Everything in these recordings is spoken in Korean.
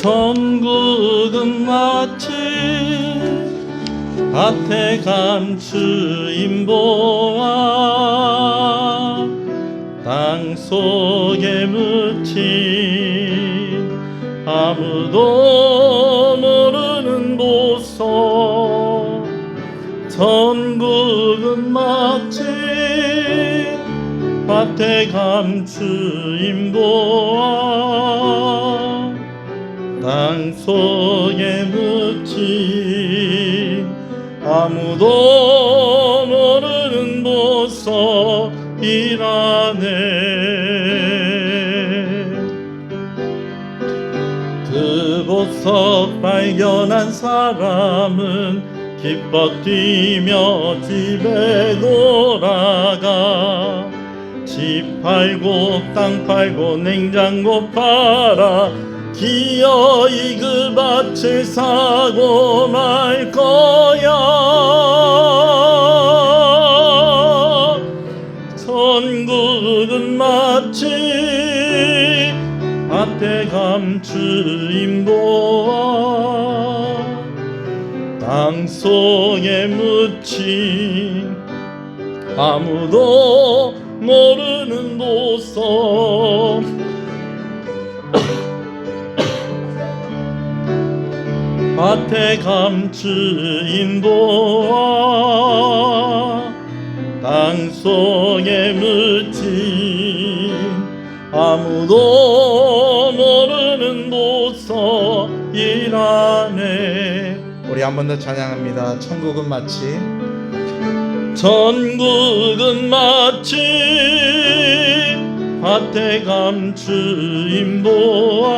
천국은 마치 밭에 감추인 보화, 땅속에 묻힌 아무도 모르는 보석. 천국은 마치 밭에 감추인 보화, 땅속에 묻힌 아무도 모르는 보석이라네. 그 보석 발견한 사람은 기뻐 뛰며 집에 돌아가 집 팔고 땅 팔고 냉장고 팔아 기어이 그 밭을 사고 말 거야. 천국은 마치 밭에 감추인 보화, 땅속에 묻힌 아무도 모르는 보석. 밭에 감추인 보화, 땅속에 묻힌 아무도 모르는 보석이라네. 우리 한 번 더 찬양합니다. 천국은 마치 밭에 감추인 보화,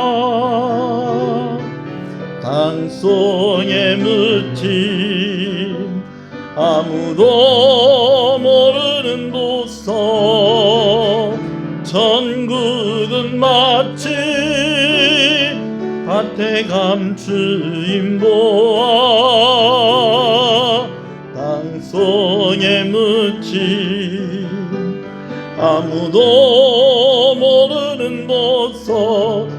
땅속에 묻힌 아무도 모르는 보석. 천국은 마치 밭에 감추인 보화, 땅속에 묻힌 아무도 모르는 보석이라네.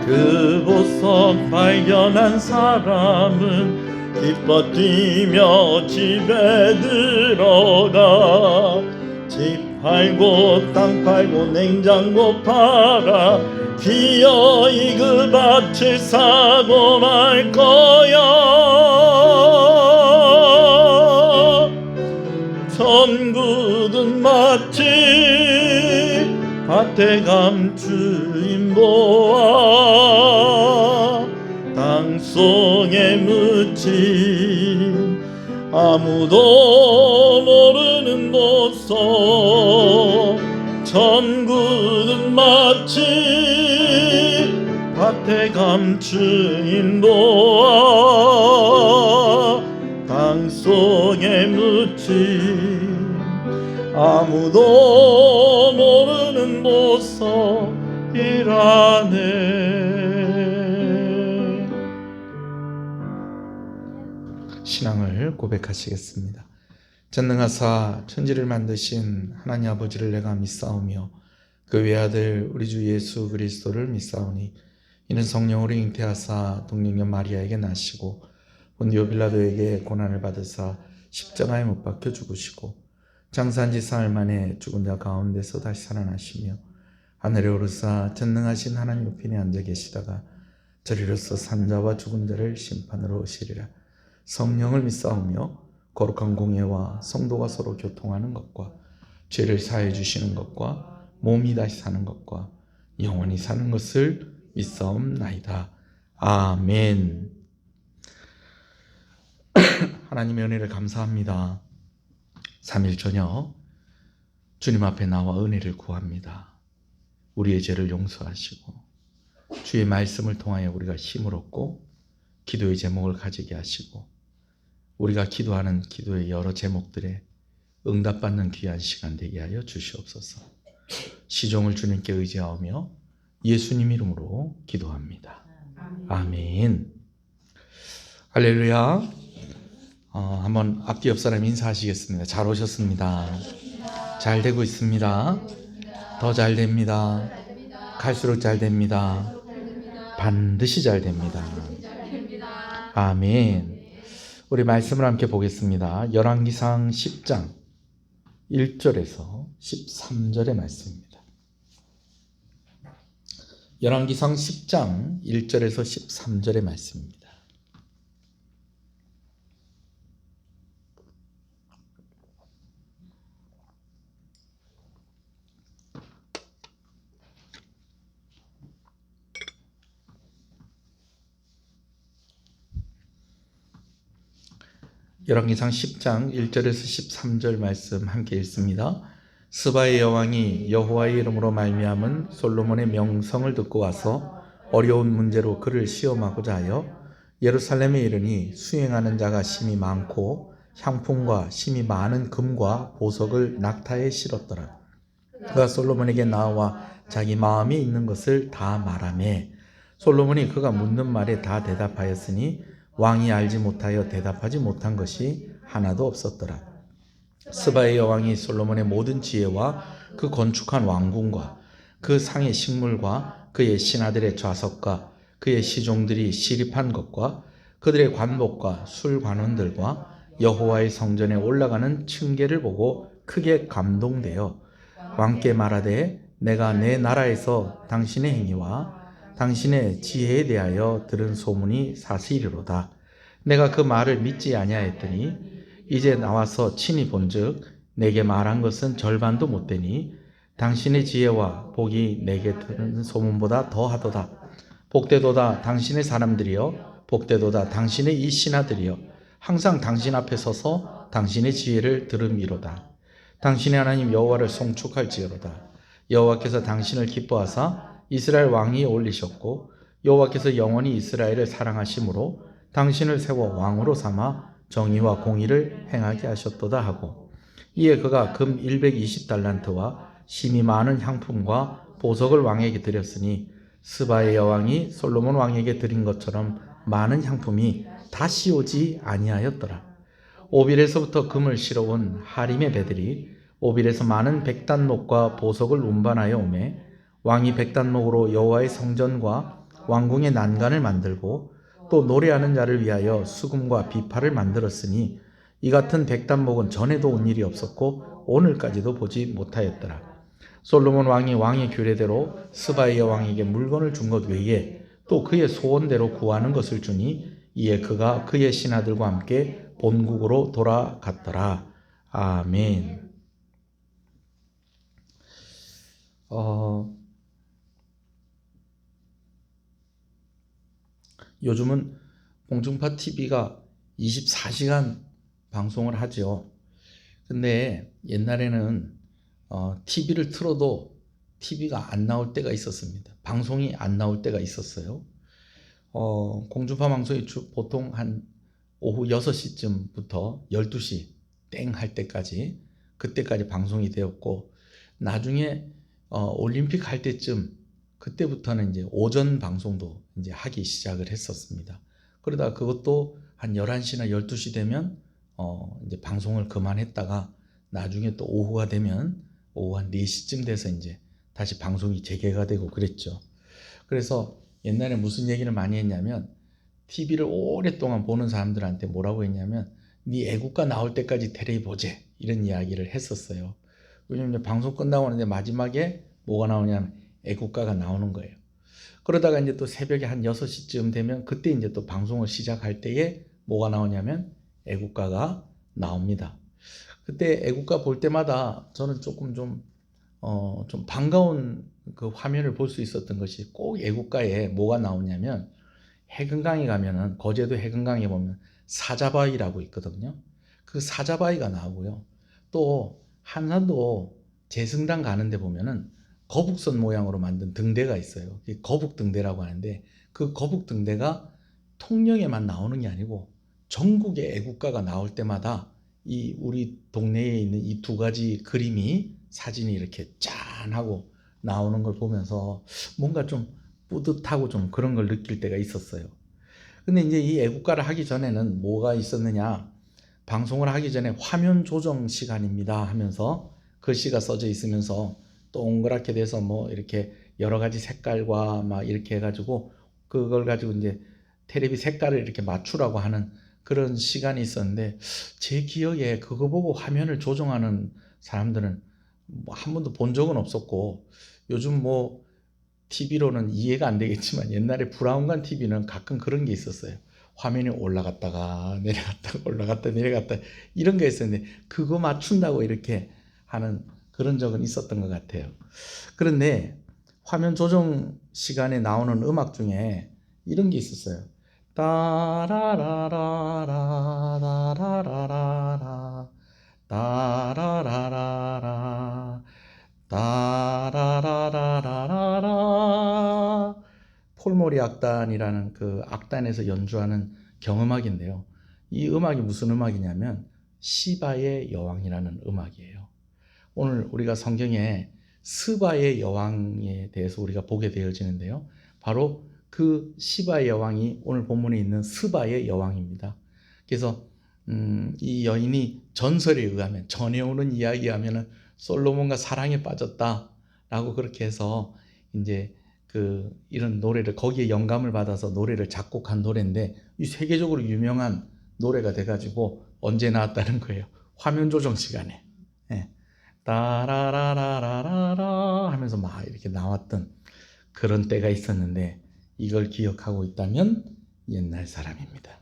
그 보석 발견한 사람은 기뻐 뛰며 집에 들어가 집 팔고 땅 팔고 냉장고 팔아 기어이 그 밭을 사고 말 거야. 천국은 마치 밭에 감추인 보화, 땅속에 묻힌 아무도 모르는 보석. 천국은 마치 밭에 감추인 보화, 땅속에 묻힌 아무도 모르는 보석이라네. 신앙을 고백하시겠습니다. 전능하사 천지를 만드신 하나님 아버지를 내가 믿사오며 그 외아들 우리 주 예수 그리스도를 믿사오니 이는 성령으로 잉태하사 동정녀 마리아에게 나시고 본디오 빌라도에게 고난을 받으사 십자가에 못 박혀 죽으시고 장사한 지 사흘 만에 죽은 자 가운데서 다시 살아나시며 하늘에 오르사 전능하신 하나님 우편에 앉아 계시다가 저리로서 산자와 죽은 자를 심판으로 오시리라. 성령을 믿사오며 거룩한 공예와 성도가 서로 교통하는 것과 죄를 사해 주시는 것과 몸이 다시 사는 것과 영원히 사는 것을 믿사옵나이다. 아멘. 하나님의 은혜를 감사합니다. 3일 저녁 주님 앞에 나와 은혜를 구합니다. 우리의 죄를 용서하시고 주의 말씀을 통하여 우리가 힘을 얻고 기도의 제목을 가지게 하시고 우리가 기도하는 기도의 여러 제목들에 응답받는 귀한 시간 되게 하여 주시옵소서. 시종을 주님께 의지하며 예수님 이름으로 기도합니다. 아멘. 할렐루야. 한번 앞뒤 옆 사람 인사하시겠습니다. 잘 오셨습니다. 잘 되고 있습니다. 더 잘 됩니다. 갈수록 잘 됩니다. 반드시 잘 됩니다. 아멘. 우리 말씀을 함께 보겠습니다. 열왕기상 10장 1절에서 13절의 말씀입니다. 열왕기상 10장 1절에서 13절의 말씀입니다. 열왕기상 10장 1절에서 13절 말씀 함께 읽습니다. 스바의 여왕이 여호와의 이름으로 말미암은 솔로몬의 명성을 듣고 와서 어려운 문제로 그를 시험하고자 하여 예루살렘에 이르니 수행하는 자가 심히 많고 향품과 심히 많은 금과 보석을 낙타에 실었더라. 그가 솔로몬에게 나와 자기 마음에 있는 것을 다 말하매 솔로몬이 그가 묻는 말에 다 대답하였으니 왕이 알지 못하여 대답하지 못한 것이 하나도 없었더라. 스바의 여왕이 솔로몬의 모든 지혜와 그 건축한 왕궁과 그 상의 식물과 그의 신하들의 좌석과 그의 시종들이 시립한 것과 그들의 관복과 술관원들과 여호와의 성전에 올라가는 층계를 보고 크게 감동되어 왕께 말하되 내가 내 나라에서 당신의 행위와 당신의 지혜에 대하여 들은 소문이 사실이로다. 내가 그 말을 믿지 아니하였더니 이제 나와서 친히 본즉 내게 말한 것은 절반도 못되니 당신의 지혜와 복이 내게 들은 소문보다 더하도다. 복되도다 당신의 사람들이여, 복되도다 당신의 이 신하들이여, 항상 당신 앞에 서서 당신의 지혜를 들음이로다. 당신의 하나님 여호와를 송축할지어로다. 여호와께서 당신을 기뻐하사 이스라엘 왕이 올리셨고 여호와께서 영원히 이스라엘을 사랑하심으로 당신을 세워 왕으로 삼아 정의와 공의를 행하게 하셨도다 하고, 이에 그가 금 120달란트와 심히 많은 향품과 보석을 왕에게 드렸으니 스바의 여왕이 솔로몬 왕에게 드린 것처럼 많은 향품이 다시 오지 아니하였더라. 오빌에서부터 금을 실어온 하림의 배들이 오빌에서 많은 백단목과 보석을 운반하여 오매 왕이 백단목으로 여호와의 성전과 왕궁의 난간을 만들고 또 노래하는 자를 위하여 수금과 비파를 만들었으니 이 같은 백단목은 전에도 온 일이 없었고 오늘까지도 보지 못하였더라. 솔로몬 왕이 왕의 규례대로 스바의 여왕에게 물건을 준 것 외에 또 그의 소원대로 구하는 것을 주니 이에 그가 그의 신하들과 함께 본국으로 돌아갔더라. 아멘. 요즘은 공중파 TV가 24시간 방송을 하죠. 근데 옛날에는 TV를 틀어도 TV가 안 나올 때가 있었습니다. 방송이 안 나올 때가 있었어요. 공중파 방송이 보통 한 오후 6시쯤부터 12시 땡 할 때까지, 그때까지 방송이 되었고, 나중에 올림픽 할 때쯤, 그때부터는 이제 오전 방송도 이제 하기 시작을 했었습니다. 그러다 그것도 한 11시나 12시 되면 이제 방송을 그만했다가 나중에 또 오후가 되면 오후 한 4시쯤 돼서 이제 다시 방송이 재개가 되고 그랬죠. 그래서 옛날에 무슨 얘기를 많이 했냐면, TV를 오랫동안 보는 사람들한테 뭐라고 했냐면, 네 애국가 나올 때까지 테레비 보재, 이런 이야기를 했었어요. 왜냐면 방송 끝나고 나는데 마지막에 뭐가 나오냐면 애국가가 나오는 거예요. 그러다가 이제 또 새벽에 한 6시쯤 되면 그때 이제 또 방송을 시작할 때에 뭐가 나오냐면 애국가가 나옵니다. 그때 애국가 볼 때마다 저는 조금 좀 반가운 그 화면을 볼 수 있었던 것이, 꼭 애국가에 뭐가 나오냐면 해금강에 가면은, 거제도 해금강에 보면 사자바위라고 있거든요. 그 사자바위가 나오고요. 또 한산도 제승당 가는데 보면은 거북선 모양으로 만든 등대가 있어요. 거북등대라고 하는데, 그 거북등대가 통영에만 나오는 게 아니고 전국의 애국가가 나올 때마다 이 우리 동네에 있는 이 두 가지 그림이, 사진이 이렇게 짠하고 나오는 걸 보면서 뭔가 좀 뿌듯하고 좀 그런 걸 느낄 때가 있었어요. 근데 이제 이 애국가를 하기 전에는 뭐가 있었느냐, 방송을 하기 전에 화면 조정 시간입니다 하면서 글씨가 써져 있으면서 동그랗게 돼서 뭐 이렇게 여러 가지 색깔과 막 이렇게 해가지고 그걸 가지고 이제 테레비 색깔을 이렇게 맞추라고 하는 그런 시간이 있었는데, 제 기억에 그거 보고 화면을 조정하는 사람들은 뭐 한 번도 본 적은 없었고, 요즘 뭐 TV로는 이해가 안 되겠지만 옛날에 브라운관 TV는 가끔 그런 게 있었어요. 화면이 올라갔다가 내려갔다가 올라갔다 내려갔다 이런 게 있었는데, 그거 맞춘다고 이렇게 하는 그런 적은 있었던 것 같아요. 그런데 화면 조정 시간에 나오는 음악 중에 이런 게 있었어요. 따라라라라라라라라 따라라라라 따라라라라라, 폴모리 악단이라는 그 악단에서 연주하는 경음악인데요. 이 음악이 무슨 음악이냐면 시바의 여왕이라는 음악이에요. 오늘 우리가 성경에 스바의 여왕에 대해서 우리가 보게 되어지는데요. 바로 그 시바의 여왕이 오늘 본문에 있는 스바의 여왕입니다. 그래서 이 여인이 전설에 의하면, 전해오는 이야기에 하면은 솔로몬과 사랑에 빠졌다라고 그렇게 해서 이제 그 이런 노래를 거기에 영감을 받아서 노래를 작곡한 노래인데, 이 세계적으로 유명한 노래가 돼가지고 언제 나왔다는 거예요? 화면 조정 시간에. 예. 따라라라라라라 하면서 막 이렇게 나왔던 그런 때가 있었는데, 이걸 기억하고 있다면 옛날 사람입니다.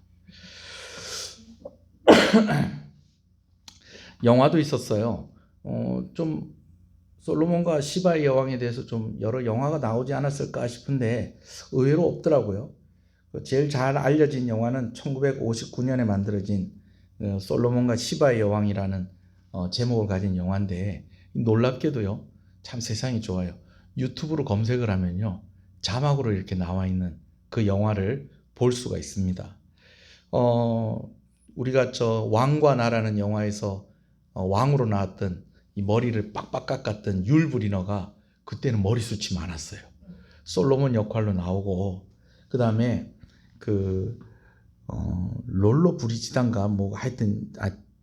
영화도 있었어요. 좀 솔로몬과 시바의 여왕에 대해서 좀 여러 영화가 나오지 않았을까 싶은데 의외로 없더라고요. 제일 잘 알려진 영화는 1959년에 만들어진 솔로몬과 시바의 여왕이라는 제목을 가진 영화인데, 놀랍게도요, 참 세상이 좋아요. 유튜브로 검색을 하면요, 자막으로 이렇게 나와 있는 그 영화를 볼 수가 있습니다. 우리가 저 왕과 나라는 영화에서 왕으로 나왔던 이 머리를 빡빡 깎았던 율브리너가 그때는 머리숱이 많았어요. 솔로몬 역할로 나오고, 그 다음에 그 롤로 브리지단가 뭐 하여튼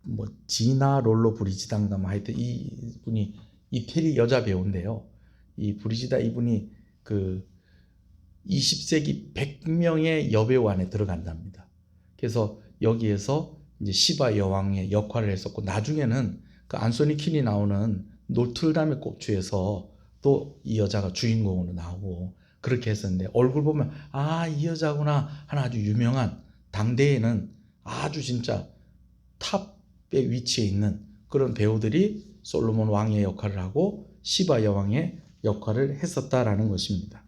뭐 지나 롤로 브리지단가 뭐 하여튼 이 분이 이태리 여자 배우인데요. 이 브리지다 이분이 그 20세기 100명의 여배우 안에 들어간답니다. 그래서 여기에서 이제 시바 여왕의 역할을 했었고, 나중에는 그 안소니 퀸이 나오는 노트르담의 꽃주에서 또 이 여자가 주인공으로 나오고 그렇게 했었는데, 얼굴 보면 아, 이 여자구나 하는 아주 유명한, 당대에는 아주 진짜 탑에 위치해 있는 그런 배우들이 솔로몬 왕의 역할을 하고 시바 여왕의 역할을 했었다라는 것입니다.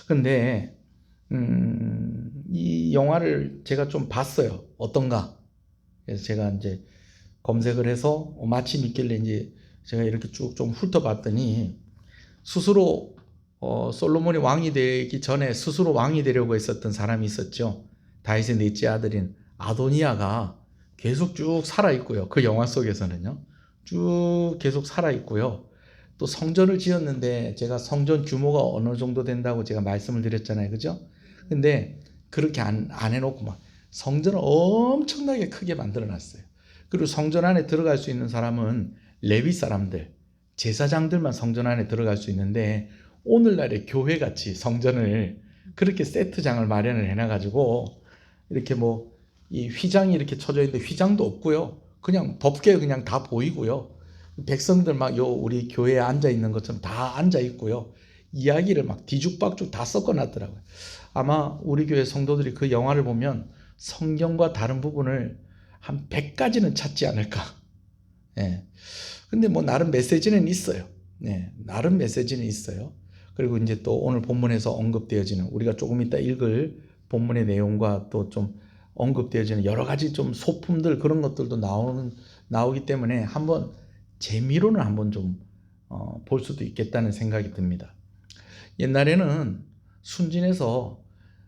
근데 이 영화를 제가 좀 봤어요. 어떤가? 그래서 제가 이제 검색을 해서 마침 있길래 이제 제가 이렇게 쭉 좀 훑어봤더니, 스스로 솔로몬이 왕이 되기 전에 스스로 왕이 되려고 했었던 사람이 있었죠. 다윗의 넷째 아들인 아도니아가 계속 쭉 살아있고요. 그 영화 속에서는요, 쭉 계속 살아있고요. 또 성전을 지었는데, 제가 성전 규모가 어느 정도 된다고 제가 말씀을 드렸잖아요. 그죠? 근데 그렇게 안 해놓고 막 성전을 엄청나게 크게 만들어 놨어요. 그리고 성전 안에 들어갈 수 있는 사람은 레위 사람들, 제사장들만 성전 안에 들어갈 수 있는데, 오늘날의 교회같이 성전을 그렇게 세트장을 마련을 해놔가지고 이렇게 뭐 이 휘장이 이렇게 쳐져 있는데 휘장도 없고요. 그냥 덮개 그냥 다 보이고요. 백성들 막 우리 교회에 앉아 있는 것처럼 다 앉아 있고요. 이야기를 막 뒤죽박죽 다 섞어놨더라고요. 아마 우리 교회 성도들이 그 영화를 보면 성경과 다른 부분을 한 100가지는 찾지 않을까. 예. 근데 뭐 나름 메시지는 있어요. 네, 나름 메시지는 있어요. 그리고 이제 또 오늘 본문에서 언급되어지는, 우리가 조금 이따 읽을 본문의 내용과 또 좀 언급되어지는 여러 가지 좀 소품들, 그런 것들도 나오기 때문에 한번 재미로는 한번 좀 볼 수도 있겠다는 생각이 듭니다. 옛날에는 순진해서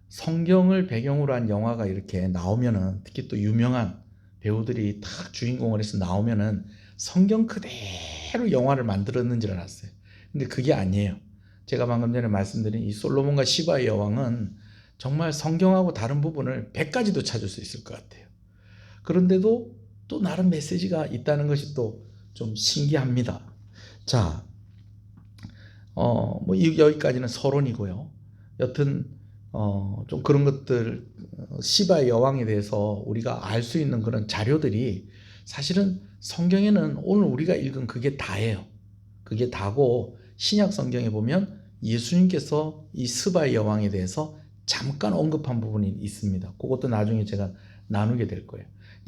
성경을 배경으로 한 영화가 이렇게 나오면은, 특히 또 유명한 배우들이 딱 주인공을 해서 나오면은 성경 그대로 영화를 만들었는 줄 알았어요. 근데 그게 아니에요. 제가 방금 전에 말씀드린 이 솔로몬과 시바의 여왕은 정말 성경하고 다른 부분을 100가지도 찾을 수 있을 것 같아요. 그런데도 또 나름 메시지가 있다는 것이 또 좀 신기합니다. 자, 여기까지는 서론이고요. 여튼 좀 그런 것들, 시바의 여왕에 대해서 우리가 알 수 있는 그런 자료들이 사실은 성경에는 오늘 우리가 읽은 그게 다예요. 그게 다고, 신약 성경에 보면 예수님께서 이 스바의 여왕에 대해서 잠깐 언급한 부분이 있습니다. 그것도 나중에 제가 나누게 될 거예요.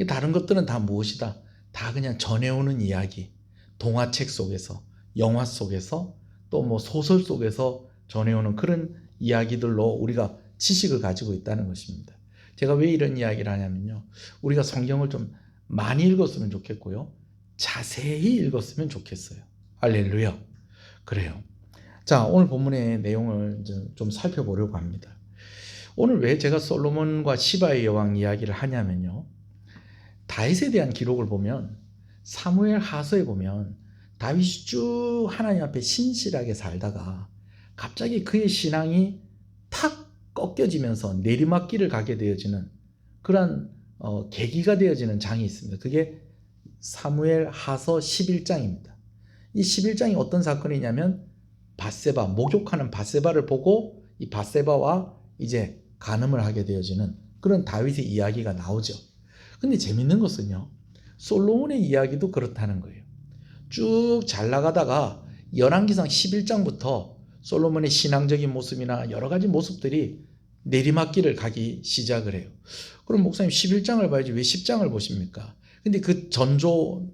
다른 것들은 다 무엇이다? 다 그냥 전해오는 이야기, 동화책 속에서, 영화 속에서, 또 뭐 소설 속에서 전해오는 그런 이야기들로 우리가 지식을 가지고 있다는 것입니다. 제가 왜 이런 이야기를 하냐면요, 우리가 성경을 좀 많이 읽었으면 좋겠고요, 자세히 읽었으면 좋겠어요. 할렐루야. 그래요. 자, 오늘 본문의 내용을 좀 살펴보려고 합니다. 오늘 왜 제가 솔로몬과 시바의 여왕 이야기를 하냐면요, 다윗에 대한 기록을 보면, 사무엘 하서에 보면 다윗이 쭉 하나님 앞에 신실하게 살다가 갑자기 그의 신앙이 탁 꺾여지면서 내리막길을 가게 되어지는 그런 계기가 되어지는 장이 있습니다. 그게 사무엘 하서 11장입니다. 이 11장이 어떤 사건이냐면, 밧세바, 목욕하는 밧세바를 보고 이 밧세바와 이제 간음을 하게 되어지는 그런 다윗의 이야기가 나오죠. 근데 재밌는 것은요, 솔로몬의 이야기도 그렇다는 거예요. 쭉 잘 나가다가 열왕기상 11장부터 솔로몬의 신앙적인 모습이나 여러 가지 모습들이 내리막길을 가기 시작을 해요. 그럼 목사님 11장을 봐야지 왜 10장을 보십니까? 근데 그 전조,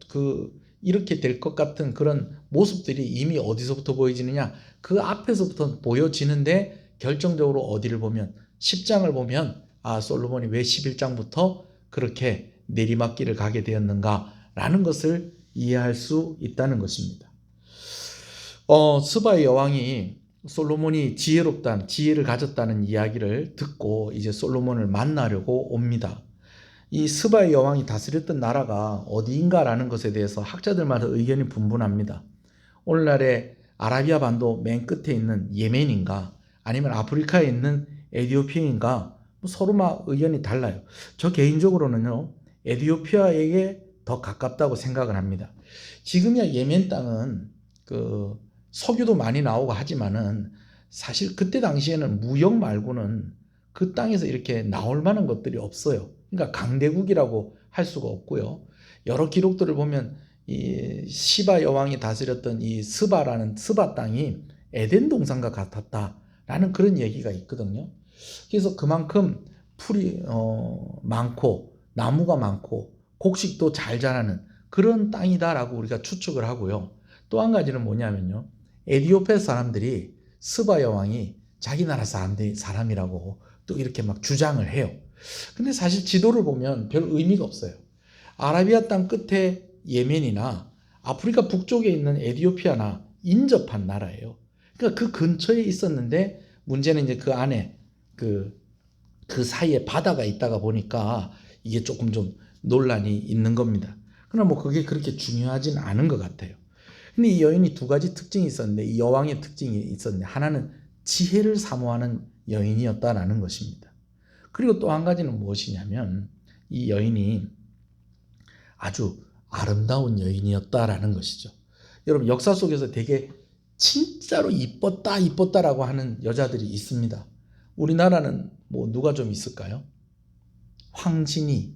이렇게 될 것 같은 그런 모습들이 이미 어디서부터 보여지느냐? 그 앞에서부터 보여지는데, 결정적으로 어디를 보면, 10장을 보면, 솔로몬이 왜 11장부터 그렇게 내리막길을 가게 되었는가라는 것을 이해할 수 있다는 것입니다. 스바의 여왕이 솔로몬이 지혜를 가졌다는 이야기를 듣고 이제 솔로몬을 만나려고 옵니다. 이 스바의 여왕이 다스렸던 나라가 어디인가라는 것에 대해서 학자들마다 의견이 분분합니다. 오늘날의 아라비아 반도 맨 끝에 있는 예멘인가, 아니면 아프리카에 있는 에티오피아인가, 서로 막 의견이 달라요. 저 개인적으로는요, 에티오피아에게 더 가깝다고 생각을 합니다. 지금이야 예멘 땅은 석유도 많이 나오고 하지만은, 사실 그때 당시에는 무역 말고는 그 땅에서 이렇게 나올 만한 것들이 없어요. 그러니까 강대국이라고 할 수가 없고요. 여러 기록들을 보면 이 시바 여왕이 다스렸던 이 스바 땅이 에덴 동산과 같았다라는 그런 얘기가 있거든요. 그래서 그만큼 풀이 많고 나무가 많고 곡식도 잘 자라는 그런 땅이다라고 우리가 추측을 하고요. 또 한 가지는 뭐냐면요, 에티오피아 사람들이 스바 여왕이 자기 나라 사람이라고 또 이렇게 막 주장을 해요. 근데 사실 지도를 보면 별 의미가 없어요. 아라비아 땅 끝에 예멘이나 아프리카 북쪽에 있는 에티오피아나 인접한 나라예요. 그러니까 그 근처에 있었는데, 문제는 이제 그 안에 그 사이에 바다가 있다가 보니까 이게 조금 좀 논란이 있는 겁니다. 그러나 뭐 그게 그렇게 중요하진 않은 것 같아요. 근데 이 여인이 두 가지 특징이 있었는데, 이 여왕의 특징이 있었는데, 하나는 지혜를 사모하는 여인이었다라는 것입니다. 그리고 또 한 가지는 무엇이냐면, 이 여인이 아주 아름다운 여인이었다라는 것이죠. 여러분, 역사 속에서 되게 진짜로 이뻤다라고 하는 여자들이 있습니다. 우리나라는 뭐 누가 좀 있을까요? 황진이,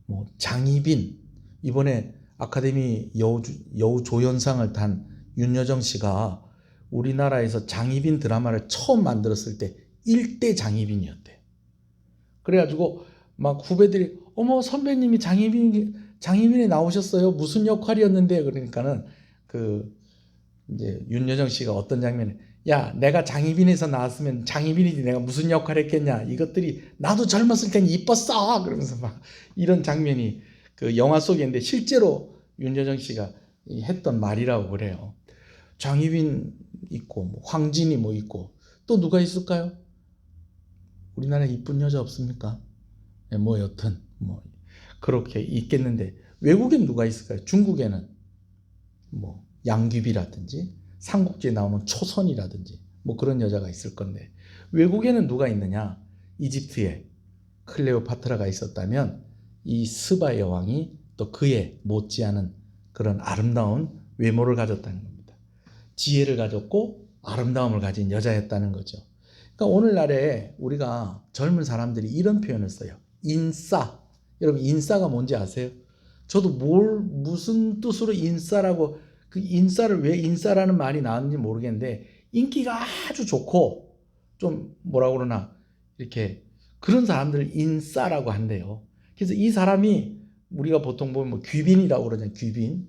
뭐 장희빈, 이번에 아카데미 여우 조연상을 탄 윤여정 씨가 우리나라에서 장희빈 드라마를 처음 만들었을 때 1대 장희빈이었대요. 그래가지고 막 후배들이, 어머 선배님이 장희빈에 나오셨어요? 무슨 역할이었는데? 그러니까는 이제 윤여정 씨가 어떤 장면에, 야, 내가 장희빈에서 나왔으면 장희빈이지 내가 무슨 역할 했겠냐, 이것들이 나도 젊었을 땐 이뻤어, 그러면서 막 이런 장면이 그 영화 속에 있는데, 실제로 윤여정 씨가 했던 말이라고 그래요. 장희빈 있고 뭐 황진이 뭐 있고 또 누가 있을까요? 우리나라에 이쁜 여자 없습니까? 네, 뭐 여튼 뭐 그렇게 있겠는데, 외국엔 누가 있을까요? 중국에는 뭐 양귀비라든지, 삼국지에 나오는 초선이라든지 뭐 그런 여자가 있을 건데, 외국에는 누가 있느냐? 이집트에 클레오파트라가 있었다면, 이 스바 여왕이 또 그에 못지않은 그런 아름다운 외모를 가졌다는 겁니다. 지혜를 가졌고 아름다움을 가진 여자였다는 거죠. 그러니까 오늘날에 우리가 젊은 사람들이 이런 표현을 써요. 인싸. 여러분 인싸가 뭔지 아세요? 저도 무슨 뜻으로 인싸라고, 그 인싸를 왜 인싸라는 말이 나왔는지 모르겠는데, 인기가 아주 좋고 좀 뭐라 그러나 이렇게 그런 사람들을 인싸라고 한대요. 그래서 이 사람이 우리가 보통 보면 뭐 귀빈이라고 그러잖아요. 귀빈.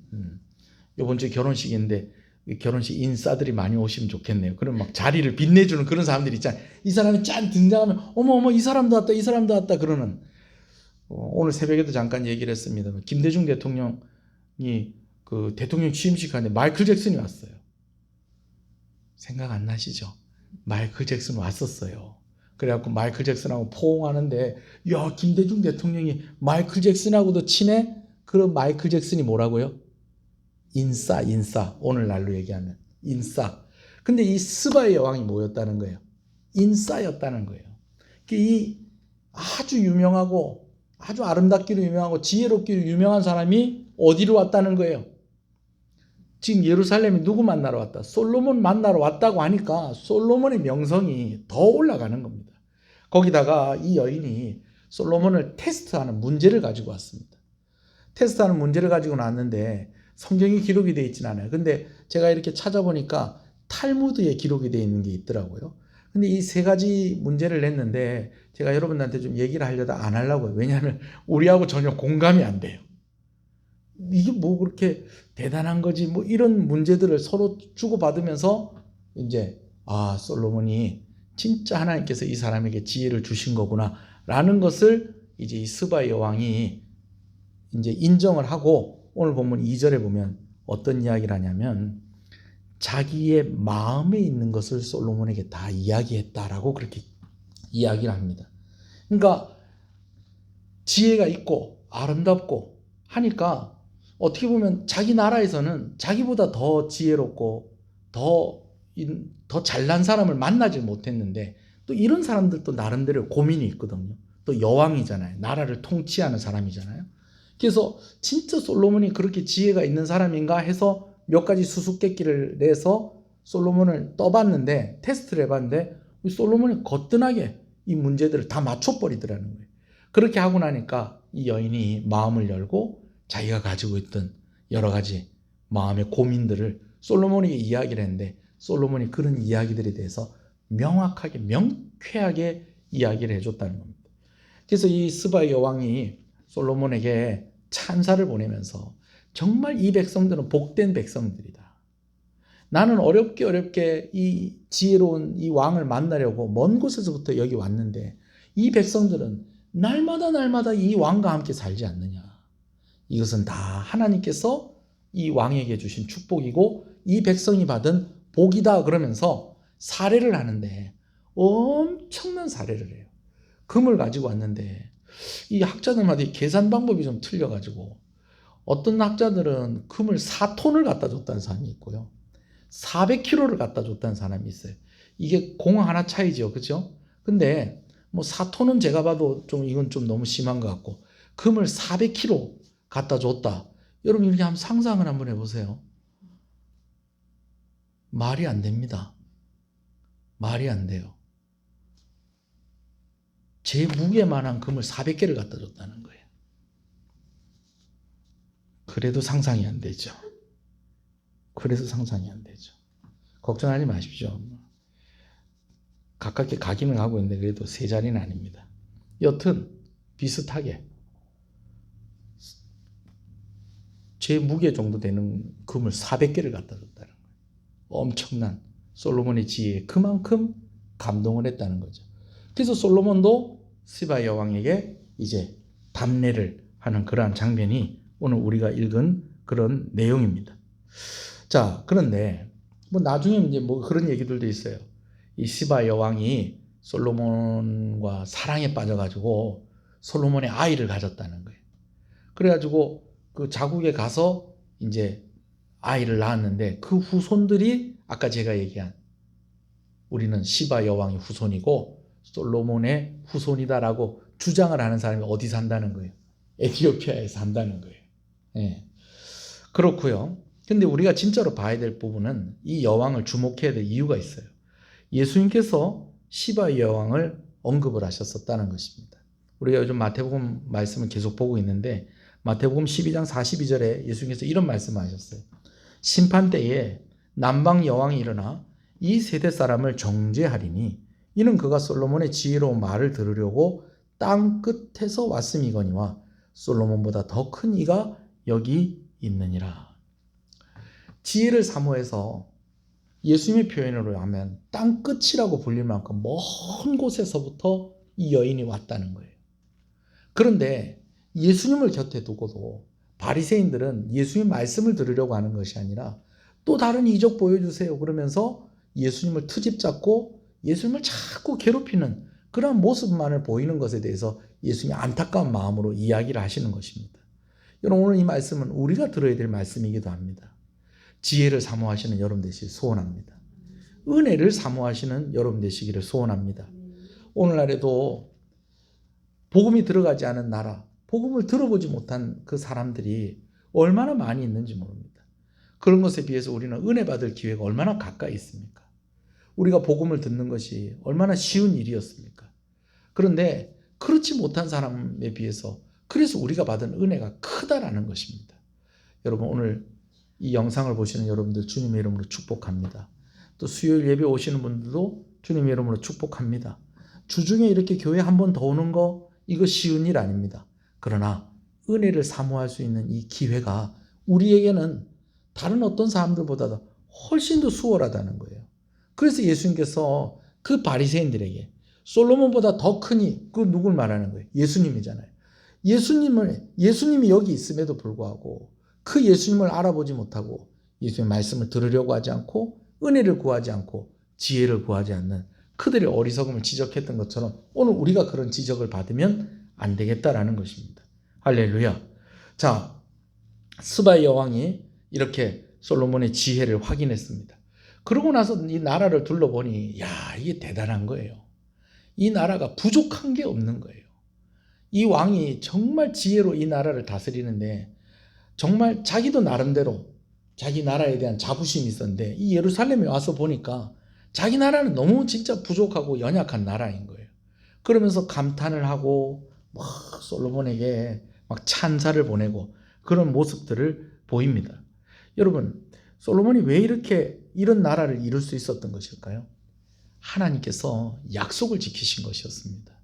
이번 주에 결혼식인데 결혼식 인싸들이 많이 오시면 좋겠네요. 그럼 막 자리를 빛내주는 그런 사람들 있잖아요. 이 사람이 짠 등장하면 어머 이 사람도 왔다 이 사람도 왔다 그러는. 오늘 새벽에도 잠깐 얘기를 했습니다. 김대중 대통령이 그 대통령 취임식 하는데 마이클 잭슨이 왔어요. 생각 안 나시죠? 마이클 잭슨 왔었어요. 그래갖고 마이클 잭슨하고 포옹하는데, 야, 김대중 대통령이 마이클 잭슨하고도 친해? 그럼 마이클 잭슨이 뭐라고요? 인싸. 오늘날로 얘기하면 인싸. 근데 이 스바의 여왕이 뭐였다는 거예요? 인싸였다는 거예요. 이 아주 유명하고 아주 아름답기로 유명하고 지혜롭기로 유명한 사람이 어디로 왔다는 거예요? 지금 예루살렘이 누구 만나러 왔다? 솔로몬 만나러 왔다고 하니까 솔로몬의 명성이 더 올라가는 겁니다. 거기다가 이 여인이 솔로몬을 테스트하는 문제를 가지고 왔습니다. 테스트하는 문제를 가지고 나왔는데 성경이 기록이 되어 있지는 않아요. 근데 제가 이렇게 찾아보니까 탈무드에 기록이 되어 있는 게 있더라고요. 근데 이 세 가지 문제를 냈는데 제가 여러분들한테 좀 얘기를 하려다 안 하려고요. 왜냐하면 우리하고 전혀 공감이 안 돼요. 이게 뭐 그렇게 대단한 거지 뭐 이런 문제들을 서로 주고받으면서 이제 솔로몬이 진짜 하나님께서 이 사람에게 지혜를 주신 거구나 라는 것을 이제 이 스바의 여왕이 이제 인정을 하고, 오늘 본문 2절에 보면 어떤 이야기를 하냐면 자기의 마음에 있는 것을 솔로몬에게 다 이야기했다라고 그렇게 이야기를 합니다. 그러니까 지혜가 있고 아름답고 하니까 어떻게 보면 자기 나라에서는 자기보다 더 지혜롭고 더 잘난 사람을 만나지 못했는데, 또 이런 사람들도 나름대로 고민이 있거든요. 또 여왕이잖아요. 나라를 통치하는 사람이잖아요. 그래서 진짜 솔로몬이 그렇게 지혜가 있는 사람인가 해서 몇 가지 수수께끼를 내서 솔로몬을 떠봤는데, 테스트를 해봤는데 솔로몬이 거뜬하게 이 문제들을 다 맞춰버리더라는 거예요. 그렇게 하고 나니까 이 여인이 마음을 열고 자기가 가지고 있던 여러 가지 마음의 고민들을 솔로몬에게 이야기를 했는데, 솔로몬이 그런 이야기들에 대해서 명확하게 명쾌하게 이야기를 해줬다는 겁니다. 그래서 이 스바의 여왕이 솔로몬에게 찬사를 보내면서 정말 이 백성들은 복된 백성들이다. 나는 어렵게 이 지혜로운 이 왕을 만나려고 먼 곳에서부터 여기 왔는데 이 백성들은 날마다 이 왕과 함께 살지 않느냐. 이것은 다 하나님께서 이 왕에게 주신 축복이고 이 백성이 받은 복이다 그러면서 사례를 하는데, 엄청난 사례를 해요. 금을 가지고 왔는데 이 학자들마다 계산 방법이 좀 틀려가지고 어떤 학자들은 금을 4톤을 갖다 줬다는 사람이 있고요, 400kg를 갖다 줬다는 사람이 있어요. 이게 공항 하나 차이죠, 그렇죠? 근데 뭐 4톤은 제가 봐도 좀 이건 좀 너무 심한 것 같고, 금을 400kg 갖다 줬다. 여러분 이렇게 한번 상상을 한번 해보세요. 말이 안 됩니다. 말이 안 돼요. 제 무게만한 금을 400개를 갖다 줬다는 거예요. 그래도 상상이 안 되죠. 그래서 상상이 안 되죠. 걱정하지 마십시오. 가깝게 가기는 가고 있는데 그래도 세 자리는 아닙니다. 여튼 비슷하게 제 무게 정도 되는 금을 400개를 갖다 줬다는 거예요. 엄청난 솔로몬의 지혜에 그만큼 감동을 했다는 거죠. 그래서 솔로몬도 스바 여왕에게 이제 답례를 하는 그러한 장면이 오늘 우리가 읽은 그런 내용입니다. 자, 그런데 뭐 나중에 이제 뭐 그런 얘기들도 있어요. 이 시바 여왕이 솔로몬과 사랑에 빠져가지고 솔로몬의 아이를 가졌다는 거예요. 그래가지고 그 자국에 가서 이제 아이를 낳았는데 그 후손들이 아까 제가 얘기한, 우리는 시바 여왕의 후손이고 솔로몬의 후손이다라고 주장을 하는 사람이 어디 산다는 거예요? 에티오피아에 산다는 거예요. 예. 그렇고요. 근데 우리가 진짜로 봐야 될 부분은 이 여왕을 주목해야 될 이유가 있어요. 예수님께서 시바의 여왕을 언급을 하셨었다는 것입니다. 우리가 요즘 마태복음 말씀을 계속 보고 있는데 마태복음 12장 42절에 예수님께서 이런 말씀을 하셨어요. 심판 때에 남방 여왕이 일어나 이 세대 사람을 정죄하리니 이는 그가 솔로몬의 지혜로운 말을 들으려고 땅 끝에서 왔음이거니와 솔로몬보다 더 큰 이가 여기 있느니라. 지혜를 사모해서 예수님의 표현으로 하면 땅 끝이라고 불릴 만큼 먼 곳에서부터 이 여인이 왔다는 거예요. 그런데 예수님을 곁에 두고도 바리새인들은 예수님 말씀을 들으려고 하는 것이 아니라 또 다른 이적 보여주세요 그러면서 예수님을 트집 잡고 예수님을 자꾸 괴롭히는 그런 모습만을 보이는 것에 대해서 예수님이 안타까운 마음으로 이야기를 하시는 것입니다. 여러분, 오늘 이 말씀은 우리가 들어야 될 말씀이기도 합니다. 지혜를 사모하시는 여러분 되시길 소원합니다. 은혜를 사모하시는 여러분 되시기를 소원합니다. 오늘날에도 복음이 들어가지 않은 나라, 복음을 들어보지 못한 그 사람들이 얼마나 많이 있는지 모릅니다. 그런 것에 비해서 우리는 은혜 받을 기회가 얼마나 가까이 있습니까? 우리가 복음을 듣는 것이 얼마나 쉬운 일이었습니까? 그런데 그렇지 못한 사람에 비해서 그래서 우리가 받은 은혜가 크다라는 것입니다. 여러분, 오늘 이 영상을 보시는 여러분들 주님의 이름으로 축복합니다. 또 수요일 예배 오시는 분들도 주님의 이름으로 축복합니다. 주중에 이렇게 교회 한 번 더 오는 거 이거 쉬운 일 아닙니다. 그러나 은혜를 사모할 수 있는 이 기회가 우리에게는 다른 어떤 사람들보다도 훨씬 더 수월하다는 거예요. 그래서 예수님께서 그 바리새인들에게 솔로몬보다 더 크니, 그 누굴 말하는 거예요? 예수님이잖아요. 예수님이 여기 있음에도 불구하고 그 예수님을 알아보지 못하고 예수님의 말씀을 들으려고 하지 않고 은혜를 구하지 않고 지혜를 구하지 않는 그들의 어리석음을 지적했던 것처럼 오늘 우리가 그런 지적을 받으면 안 되겠다라는 것입니다. 할렐루야. 자, 스바의 여왕이 이렇게 솔로몬의 지혜를 확인했습니다. 그러고 나서 이 나라를 둘러보니 이게 대단한 거예요. 이 나라가 부족한 게 없는 거예요. 이 왕이 정말 지혜로 이 나라를 다스리는데 정말 자기도 나름대로 자기 나라에 대한 자부심이 있었는데 이 예루살렘에 와서 보니까 자기 나라는 너무 진짜 부족하고 연약한 나라인 거예요. 그러면서 감탄을 하고 막 솔로몬에게 막 찬사를 보내고 그런 모습들을 보입니다. 여러분, 솔로몬이 왜 이런 나라를 이룰 수 있었던 것일까요? 하나님께서 약속을 지키신 것이었습니다.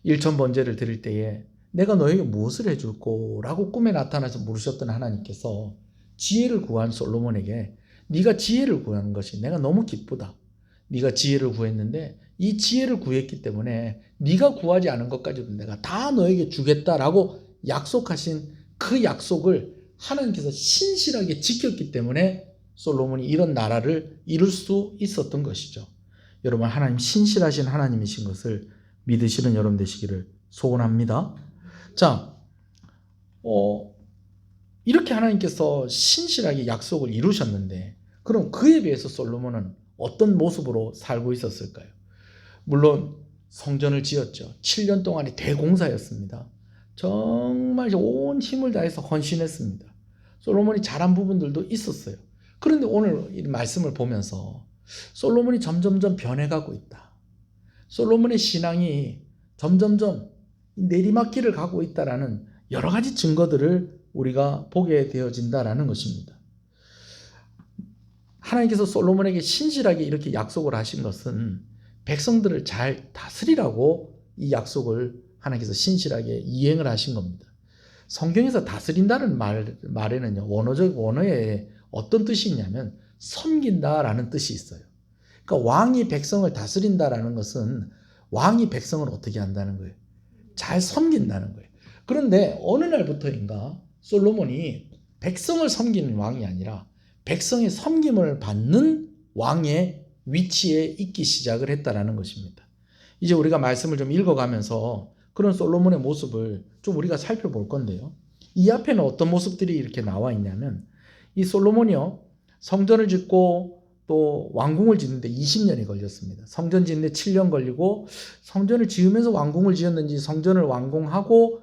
일천번제를 드릴 때에 내가 너에게 무엇을 해줄 거라고 꿈에 나타나서 물으셨던 하나님께서 지혜를 구한 솔로몬에게 네가 지혜를 구하는 것이 내가 너무 기쁘다. 네가 지혜를 구했는데 이 지혜를 구했기 때문에 네가 구하지 않은 것까지도 내가 다 너에게 주겠다라고 약속하신 그 약속을 하나님께서 신실하게 지켰기 때문에 솔로몬이 이런 나라를 이룰 수 있었던 것이죠. 여러분, 하나님 신실하신 하나님이신 것을 믿으시는 여러분 되시기를 소원합니다. 자, 이렇게 하나님께서 신실하게 약속을 이루셨는데 그럼 그에 비해서 솔로몬은 어떤 모습으로 살고 있었을까요? 물론 성전을 지었죠. 7년 동안의 대공사였습니다. 정말 온 힘을 다해서 헌신했습니다. 솔로몬이 잘한 부분들도 있었어요. 그런데 오늘 이 말씀을 보면서 솔로몬이 점점점 변해가고 있다. 솔로몬의 신앙이 점점점 내리막길을 가고 있다라는 여러 가지 증거들을 우리가 보게 되어진다라는 것입니다. 하나님께서 솔로몬에게 신실하게 이렇게 약속을 하신 것은 백성들을 잘 다스리라고 이 약속을 하나님께서 신실하게 이행을 하신 겁니다. 성경에서 다스린다는 말에는요, 원어에 어떤 뜻이 있냐면 섬긴다라는 뜻이 있어요. 그러니까 왕이 백성을 다스린다라는 것은 왕이 백성을 어떻게 한다는 거예요? 잘 섬긴다는 거예요. 그런데 어느 날부터인가 솔로몬이 백성을 섬기는 왕이 아니라 백성의 섬김을 받는 왕의 위치에 있기 시작을 했다라는 것입니다. 이제 우리가 말씀을 좀 읽어가면서 그런 솔로몬의 모습을 좀 우리가 살펴볼 건데요. 이 앞에는 어떤 모습들이 이렇게 나와 있냐면 이 솔로몬이요, 성전을 짓고 또 왕궁을 짓는데 20년이 걸렸습니다. 성전 짓는데 7년 걸리고 성전을 지으면서 왕궁을 지었는지 성전을 완공하고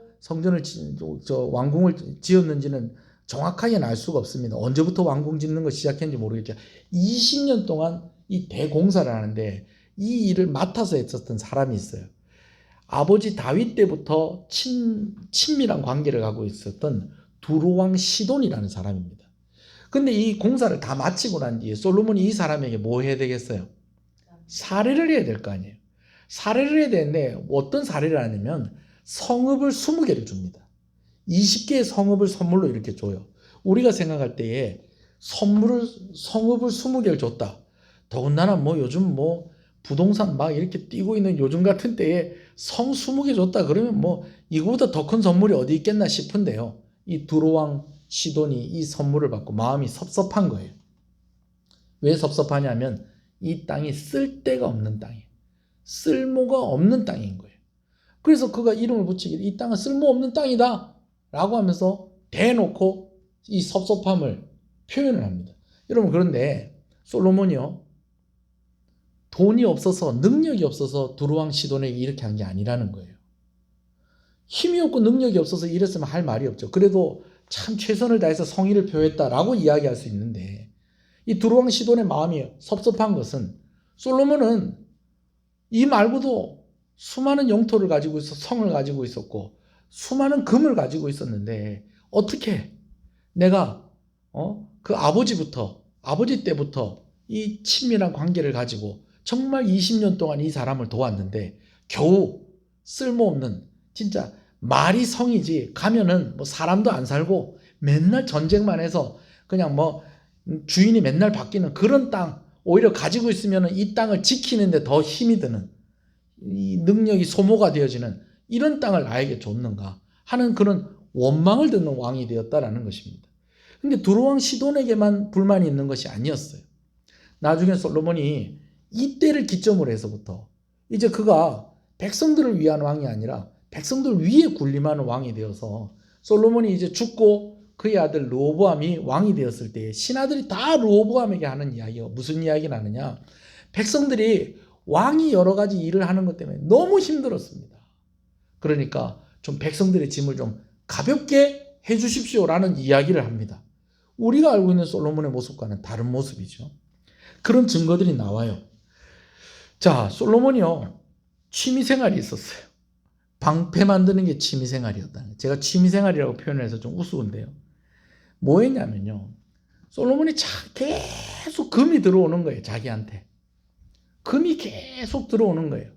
왕궁을 지었는지는 정확하게는 알 수가 없습니다. 언제부터 왕궁 짓는 거 시작했는지 모르겠죠. 20년 동안 이 대공사를 하는데 이 일을 맡아서 했었던 사람이 있어요. 아버지 다윗 때부터 친밀한 관계를 갖고 있었던 두로왕 시돈이라는 사람입니다. 근데 이 공사를 다 마치고 난 뒤에 솔로몬이 이 사람에게 뭐 해야 되겠어요? 사례를 해야 될 거 아니에요. 사례를 해야 되는데 어떤 사례를 하냐면 성읍을 20개를 줍니다. 20개의 성읍을 선물로 이렇게 줘요. 우리가 생각할 때에 성읍을 20개를 줬다. 더군다나 뭐 요즘 뭐 부동산 막 이렇게 뛰고 있는 요즘 같은 때에 성 20개 줬다 그러면 뭐 이거보다 더 큰 선물이 어디 있겠나 싶은데요. 이 두로왕 시돈이 이 선물을 받고 마음이 섭섭한 거예요. 왜 섭섭하냐면 이 땅이 쓸데가 없는 땅이에요. 쓸모가 없는 땅인 거예요. 그래서 그가 이름을 붙이기를 이 땅은 쓸모없는 땅이다 라고 하면서 대놓고 이 섭섭함을 표현을 합니다. 여러분, 그런데 솔로몬이요, 돈이 없어서 능력이 없어서 두로왕 시돈에게 이렇게 한 게 아니라는 거예요. 힘이 없고 능력이 없어서 이랬으면 할 말이 없죠. 그래도 참 최선을 다해서 성의를 표했다라고 이야기할 수 있는데, 이 두로왕 시돈의 마음이 섭섭한 것은 솔로몬은 이 말고도 수많은 영토를 가지고 있어 성을 가지고 있었고 수많은 금을 가지고 있었는데 어떻게 내가 그 아버지 때부터 이 친밀한 관계를 가지고 정말 20년 동안 이 사람을 도왔는데 겨우 쓸모없는, 진짜 말이 성이지 가면은 뭐 사람도 안 살고 맨날 전쟁만 해서 그냥 뭐 주인이 맨날 바뀌는 그런 땅, 오히려 가지고 있으면 이 땅을 지키는데 더 힘이 드는, 이 능력이 소모가 되어지는 이런 땅을 나에게 줬는가 하는 그런 원망을 듣는 왕이 되었다라는 것입니다. 근데 두로왕 시돈에게만 불만이 있는 것이 아니었어요. 나중에 솔로몬이 이때를 기점으로 해서부터 이제 그가 백성들을 위한 왕이 아니라 백성들 위에 군림하는 왕이 되어서 솔로몬이 이제 죽고 그의 아들 르호보암이 왕이 되었을 때 신하들이 다 르호보암에게 하는 이야기가 무슨 이야기를 하느냐, 백성들이 왕이 여러 가지 일을 하는 것 때문에 너무 힘들었습니다. 그러니까 좀 백성들의 짐을 좀 가볍게 해 주십시오라는 이야기를 합니다. 우리가 알고 있는 솔로몬의 모습과는 다른 모습이죠. 그런 증거들이 나와요. 자, 솔로몬이요, 취미생활이 있었어요. 방패 만드는 게 취미생활이었다는 거예요. 제가 취미생활이라고 표현해서 좀 우스운데요. 뭐 했냐면요, 솔로몬이 계속 금이 들어오는 거예요. 자기한테 금이 계속 들어오는 거예요.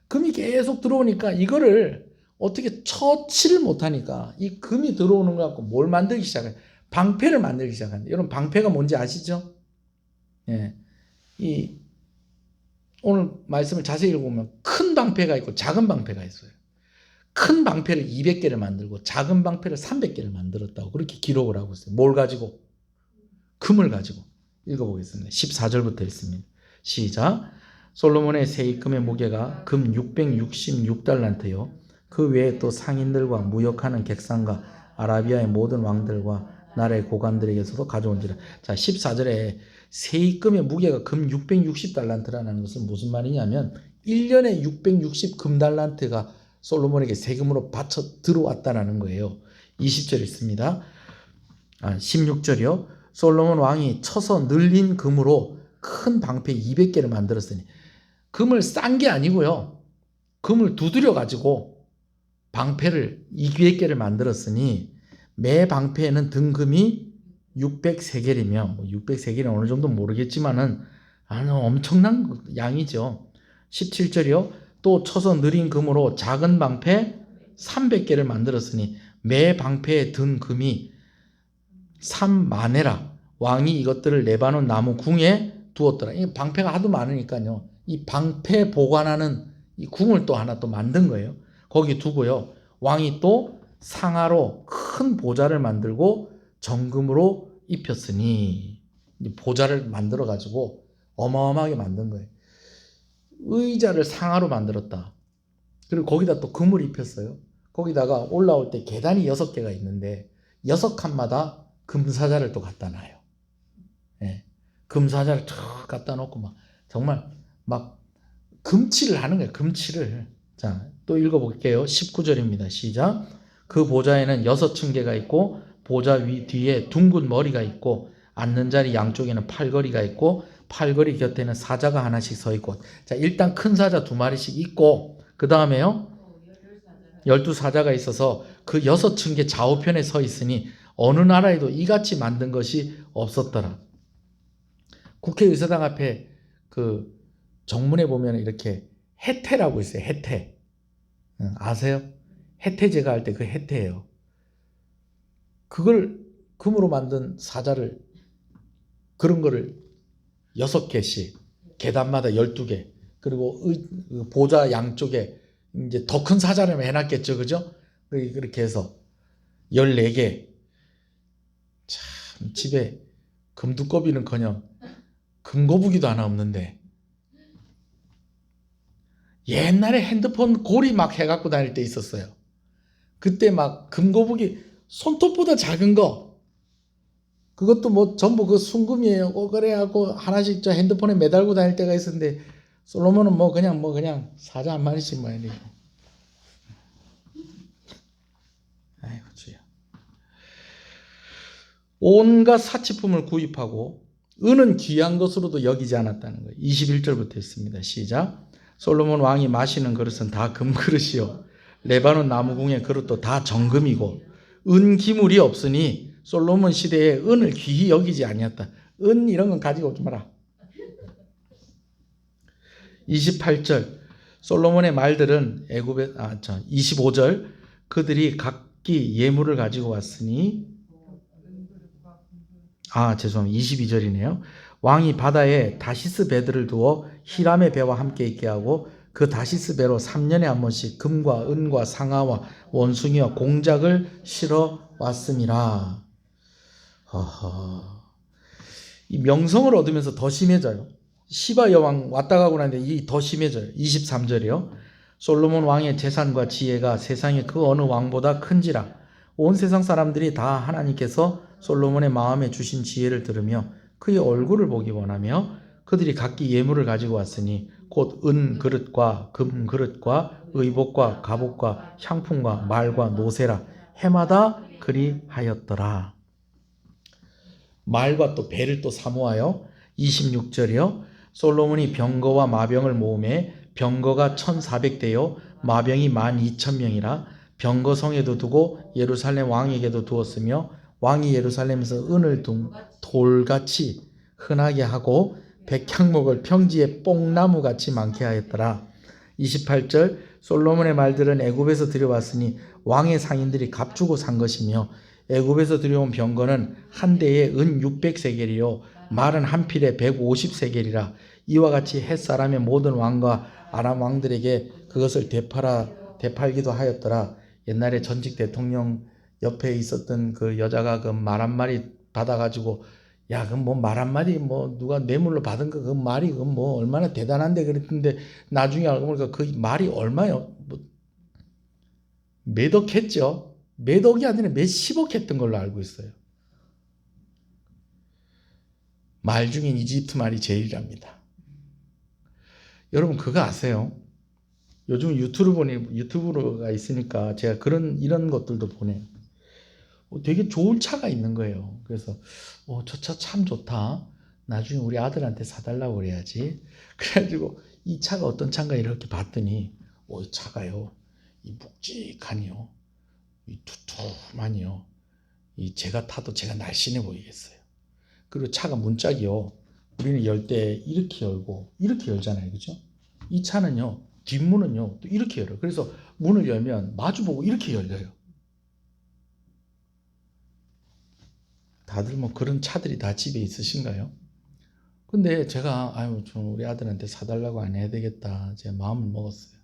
금이 계속 들어오니까 이거를 어떻게 처치를 못하니까 이 금이 들어오는 거 갖고 뭘 만들기 시작해요? 방패를 만들기 시작합니다. 여러분, 방패가 뭔지 아시죠? 예. 오늘 말씀을 자세히 읽어보면 큰 방패가 있고 작은 방패가 있어요. 큰 방패를 200개를 만들고 작은 방패를 300개를 만들었다고 그렇게 기록을 하고 있어요. 뭘 가지고? 금을 가지고. 읽어보겠습니다. 14절부터 읽습니다. 시작. 솔로몬의 세입금의 무게가 금 666달란트요. 그 외에 또 상인들과 무역하는 객상과 아라비아의 모든 왕들과 나라의 고관들에게서도 가져온지라. 자, 14절에 세입금의 무게가 금 660달란트라는 것은 무슨 말이냐면 1년에 660 금달란트가 솔로몬에게 세금으로 바쳐 들어왔다는 거예요. 20절 있습니다. 16절이요. 솔로몬 왕이 쳐서 늘린 금으로 큰 방패 200개를 만들었으니, 금을 싼 게 아니고요, 금을 두드려 가지고 방패를 200개를 만들었으니 매 방패에는 등금이 600세겔이며, 뭐 600세겔이 어느 정도 모르겠지만은 엄청난 양이죠. 17절이요. 또 쳐서 느린 금으로 작은 방패 300개를 만들었으니 매 방패에 든 금이 3만에라. 왕이 이것들을 레바논 나무 궁에 두었더라. 이 방패가 하도 많으니까요, 이 방패 보관하는 이 궁을 또 하나 또 만든 거예요. 거기 두고요, 왕이 또 상아로 큰 보좌를 만들고 정금으로 입혔으니, 보좌를 만들어 가지고 어마어마하게 만든 거예요. 의자를 상아로 만들었다. 그리고 거기다 또 금을 입혔어요. 거기다가 올라올 때 계단이 6개가 있는데 6칸마다 금사자를 또 갖다 놔요. 예. 금사자를 탁 갖다 놓고 정말 금칠을 하는 거예요. 금칠을. 자, 또 읽어볼게요. 19절입니다. 시작. 그 보좌에는 6층계가 있고 보좌 위 뒤에 둥근 머리가 있고 앉는 자리 양쪽에는 팔걸이가 있고 팔걸이 곁에는 사자가 하나씩 서 있고. 자, 일단 큰 사자 2마리씩 있고 그 다음에요 12사자가 있어서 그 6층계 좌우편에 서 있으니 어느 나라에도 이같이 만든 것이 없었더라. 국회의사당 앞에 그 정문에 보면 이렇게 해태라고 있어요. 해태. 아세요? 해태제가 할 때 그 해태예요. 그걸 금으로 만든 사자를 그런 거를 6개씩 계단마다 12개 그리고 보좌 양쪽에 이제 더 큰 사자를 해놨겠죠. 그죠? 그렇게 해서 14개. 참 집에 금두꺼비는커녕 금거북이도 하나 없는데 옛날에 핸드폰 고리 막 해갖고 다닐 때 있었어요. 그때 막 금거북이 손톱보다 작은 거 그것도 뭐 전부 그 순금이에요. 그래갖고 하나씩 저 핸드폰에 매달고 다닐 때가 있었는데 솔로몬은 뭐 그냥 사자 한 마리씩 뭐 이렇게. 아이고 주여. 온갖 사치품을 구입하고 은은 귀한 것으로도 여기지 않았다는 거예요. 21절부터 있습니다. 시작. 솔로몬 왕이 마시는 그릇은 다 금그릇이요 레바논 나무궁의 그릇도 다 정금이고 은 기물이 없으니 솔로몬 시대에 은을 귀히 여기지 아니었다. 은 이런 건 가지고 오지 마라. 28절 솔로몬의 말들은 25절 그들이 각기 예물을 가지고 왔으니 22절이네요. 왕이 바다에 다시스 배들을 두어 히람의 배와 함께 있게 하고 그 다시스 배로 3년에 한 번씩 금과 은과 상아와 원숭이와 공작을 실어 왔음이라. 이 명성을 얻으면서 더 심해져요. 시바 여왕 왔다 가고 나는데 이 더 심해져요. 23절이요. 솔로몬 왕의 재산과 지혜가 세상의 그 어느 왕보다 큰지라. 온 세상 사람들이 다 하나님께서 솔로몬의 마음에 주신 지혜를 들으며 그의 얼굴을 보기 원하며 그들이 각기 예물을 가지고 왔으니 곧 은 그릇과 금 그릇과 의복과 갑옷과 향품과 말과 노새라. 해마다 그리하였더라. 말과 또 배를 또 사모하여 26절이요. 솔로몬이 병거와 마병을 모으매 병거가 1400대요 마병이 12,000명이라. 병거성에도 두고 예루살렘 왕에게도 두었으며 왕이 예루살렘에서 은을 둔 돌같이 흔하게 하고 백향목을 평지에 뽕나무같이 많게 하였더라. 28절 솔로몬의 말들은 애굽에서 들여왔으니 왕의 상인들이 값주고 산 것이며 애굽에서 들여온 병거는 한 대에 은 600세겔이요 말은 한 필에 150세겔이라. 이와 같이 햇사람의 모든 왕과 아람 왕들에게 그것을 되팔기도 하였더라. 옛날에 전직 대통령 옆에 있었던 그 여자가 그 말 한 마리 받아가지고 야, 그럼 뭐 말 한 마리 뭐 누가 뇌물로 받은 거 그 말이 그 뭐 얼마나 대단한데 그랬는데 나중에 알고 보니까 그 말이 얼마요? 뭐 몇억 했죠. 몇억이 아니라 몇십억 했던 걸로 알고 있어요. 말 중엔 이집트 말이 제일이랍니다. 여러분 그거 아세요? 요즘 유튜브가 있으니까 제가 이런 것들도 보내요. 되게 좋은 차가 있는 거예요. 그래서 저 차 참 좋다. 나중에 우리 아들한테 사달라고 그래야지. 그래가지고 이 차가 어떤 차인가 이렇게 봤더니 이 차가요. 이 묵직하니요. 이 두툼하니요. 이 제가 타도 제가 날씬해 보이겠어요. 그리고 차가 문짝이요. 우리는 열 때 이렇게 열고 이렇게 열잖아요. 그죠? 이 차는요. 뒷문은요. 또 이렇게 열어요. 그래서 문을 열면 마주보고 이렇게 열려요. 다들 뭐 그런 차들이 다 집에 있으신가요? 근데 제가 좀 우리 아들한테 사달라고 안 해야 되겠다. 제가 마음을 먹었어요.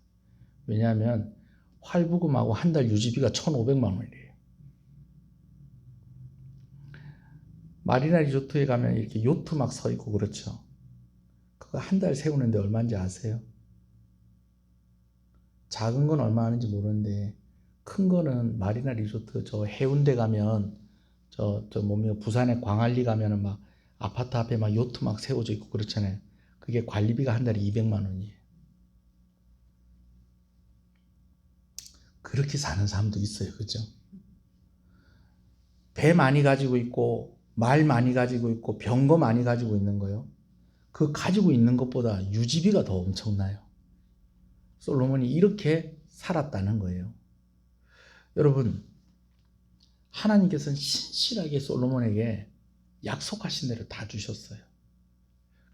왜냐하면 활부금하고 한 달 유지비가 1,500만 원이래요. 마리나 리조트에 가면 이렇게 요트 막 서 있고 그렇죠. 그거 한 달 세우는데 얼마인지 아세요? 작은 건 얼마 하는지 모르는데 큰 거는 마리나 리조트 저 해운대 가면 부산에 광안리 가면은 막 아파트 앞에 막 요트 막 세워져 있고 그렇잖아요. 그게 관리비가 한 달에 200만 원이에요. 그렇게 사는 사람도 있어요. 그죠? 배 많이 가지고 있고 말 많이 가지고 있고 병거 많이 가지고 있는 거요. 그 가지고 있는 것보다 유지비가 더 엄청나요. 솔로몬이 이렇게 살았다는 거예요. 여러분, 하나님께서는 신실하게 솔로몬에게 약속하신 대로 다 주셨어요.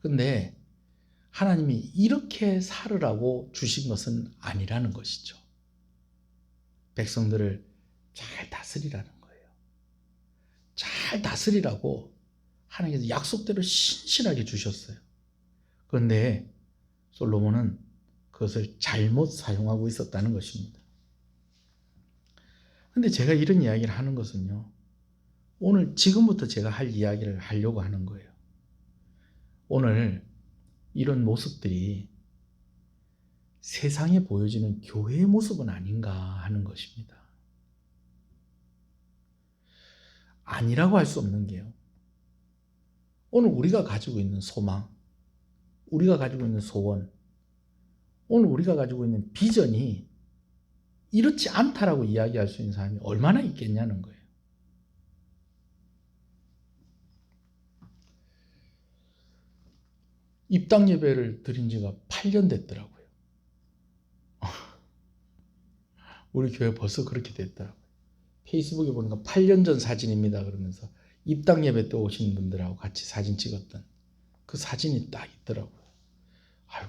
근데 하나님이 이렇게 살으라고 주신 것은 아니라는 것이죠. 백성들을 잘 다스리라는 거예요. 잘 다스리라고 하나님께서 약속대로 신실하게 주셨어요. 그런데 솔로몬은 그것을 잘못 사용하고 있었다는 것입니다. 근데 제가 이런 이야기를 하는 것은요, 오늘 지금부터 제가 할 이야기를 하려고 하는 거예요. 오늘 이런 모습들이 세상에 보여지는 교회의 모습은 아닌가 하는 것입니다. 아니라고 할 수 없는 게요, 오늘 우리가 가지고 있는 소망, 우리가 가지고 있는 소원, 오늘 우리가 가지고 있는 비전이 이렇지 않다라고 이야기할 수 있는 사람이 얼마나 있겠냐는 거예요. 입당 예배를 드린 지가 8년 됐더라고요. 우리 교회 벌써 그렇게 됐더라고요. 페이스북에 보니까 8년 전 사진입니다 그러면서 입당 예배 때 오신 분들하고 같이 사진 찍었던 그 사진이 딱 있더라고요.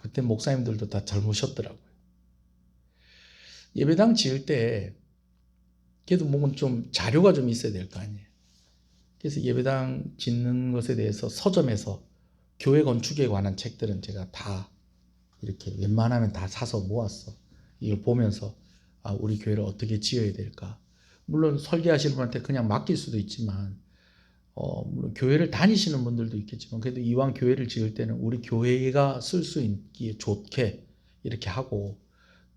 그때 목사님들도 다 젊으셨더라고요. 예배당 지을 때 그래도 뭔가 좀 자료가 좀 있어야 될 거 아니에요. 그래서 예배당 짓는 것에 대해서 서점에서 교회 건축에 관한 책들은 제가 다 이렇게 웬만하면 다 사서 모았어. 이걸 보면서 우리 교회를 어떻게 지어야 될까. 물론 설계하시는 분한테 그냥 맡길 수도 있지만 물론 교회를 다니시는 분들도 있겠지만 그래도 이왕 교회를 지을 때는 우리 교회가 쓸 수 있기에 좋게 이렇게 하고,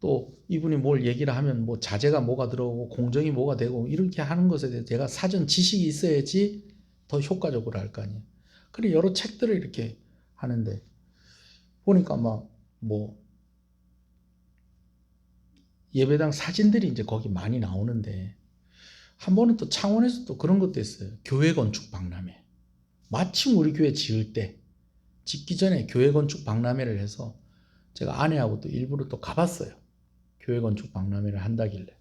또 이분이 뭘 얘기를 하면 뭐 자재가 뭐가 들어오고 공정이 뭐가 되고 이렇게 하는 것에 대해서 제가 사전 지식이 있어야지 더 효과적으로 할 거 아니에요. 그래 여러 책들을 이렇게 하는데 보니까 막 뭐 예배당 사진들이 이제 거기 많이 나오는데, 한 번은 또 창원에서 또 그런 것도 있어요. 교회 건축 박람회. 마침 우리 교회 지을 때 짓기 전에 교회 건축 박람회를 해서 제가 아내하고 또 일부러 또 가봤어요. 교회 건축 박람회를 한다길래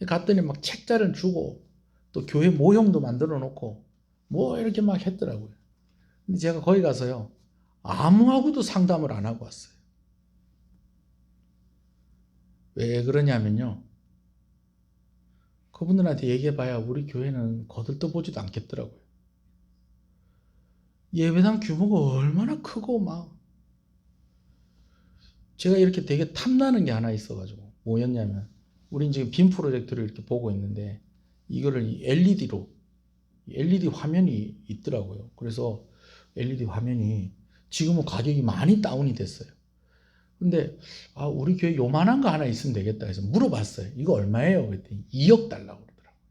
갔더니 막 책자를 주고 또 교회 모형도 만들어 놓고 뭐 이렇게 막 했더라고요. 근데 제가 거기 가서요, 아무하고도 상담을 안 하고 왔어요. 왜 그러냐면요, 그분들한테 얘기해봐야 우리 교회는 거들떠보지도 않겠더라고요. 예배당 규모가 얼마나 크고 막 제가 이렇게 되게 탐나는 게 하나 있어가지고 뭐였냐면, 우린 지금 빔 프로젝트를 이렇게 보고 있는데 이거를 LED로 LED 화면이 있더라고요. 그래서 LED 화면이 지금은 가격이 많이 다운이 됐어요. 근데 우리 교회 요만한 거 하나 있으면 되겠다 해서 물어봤어요. 이거 얼마예요? 그랬더니 2억 달라고 그러더라고요.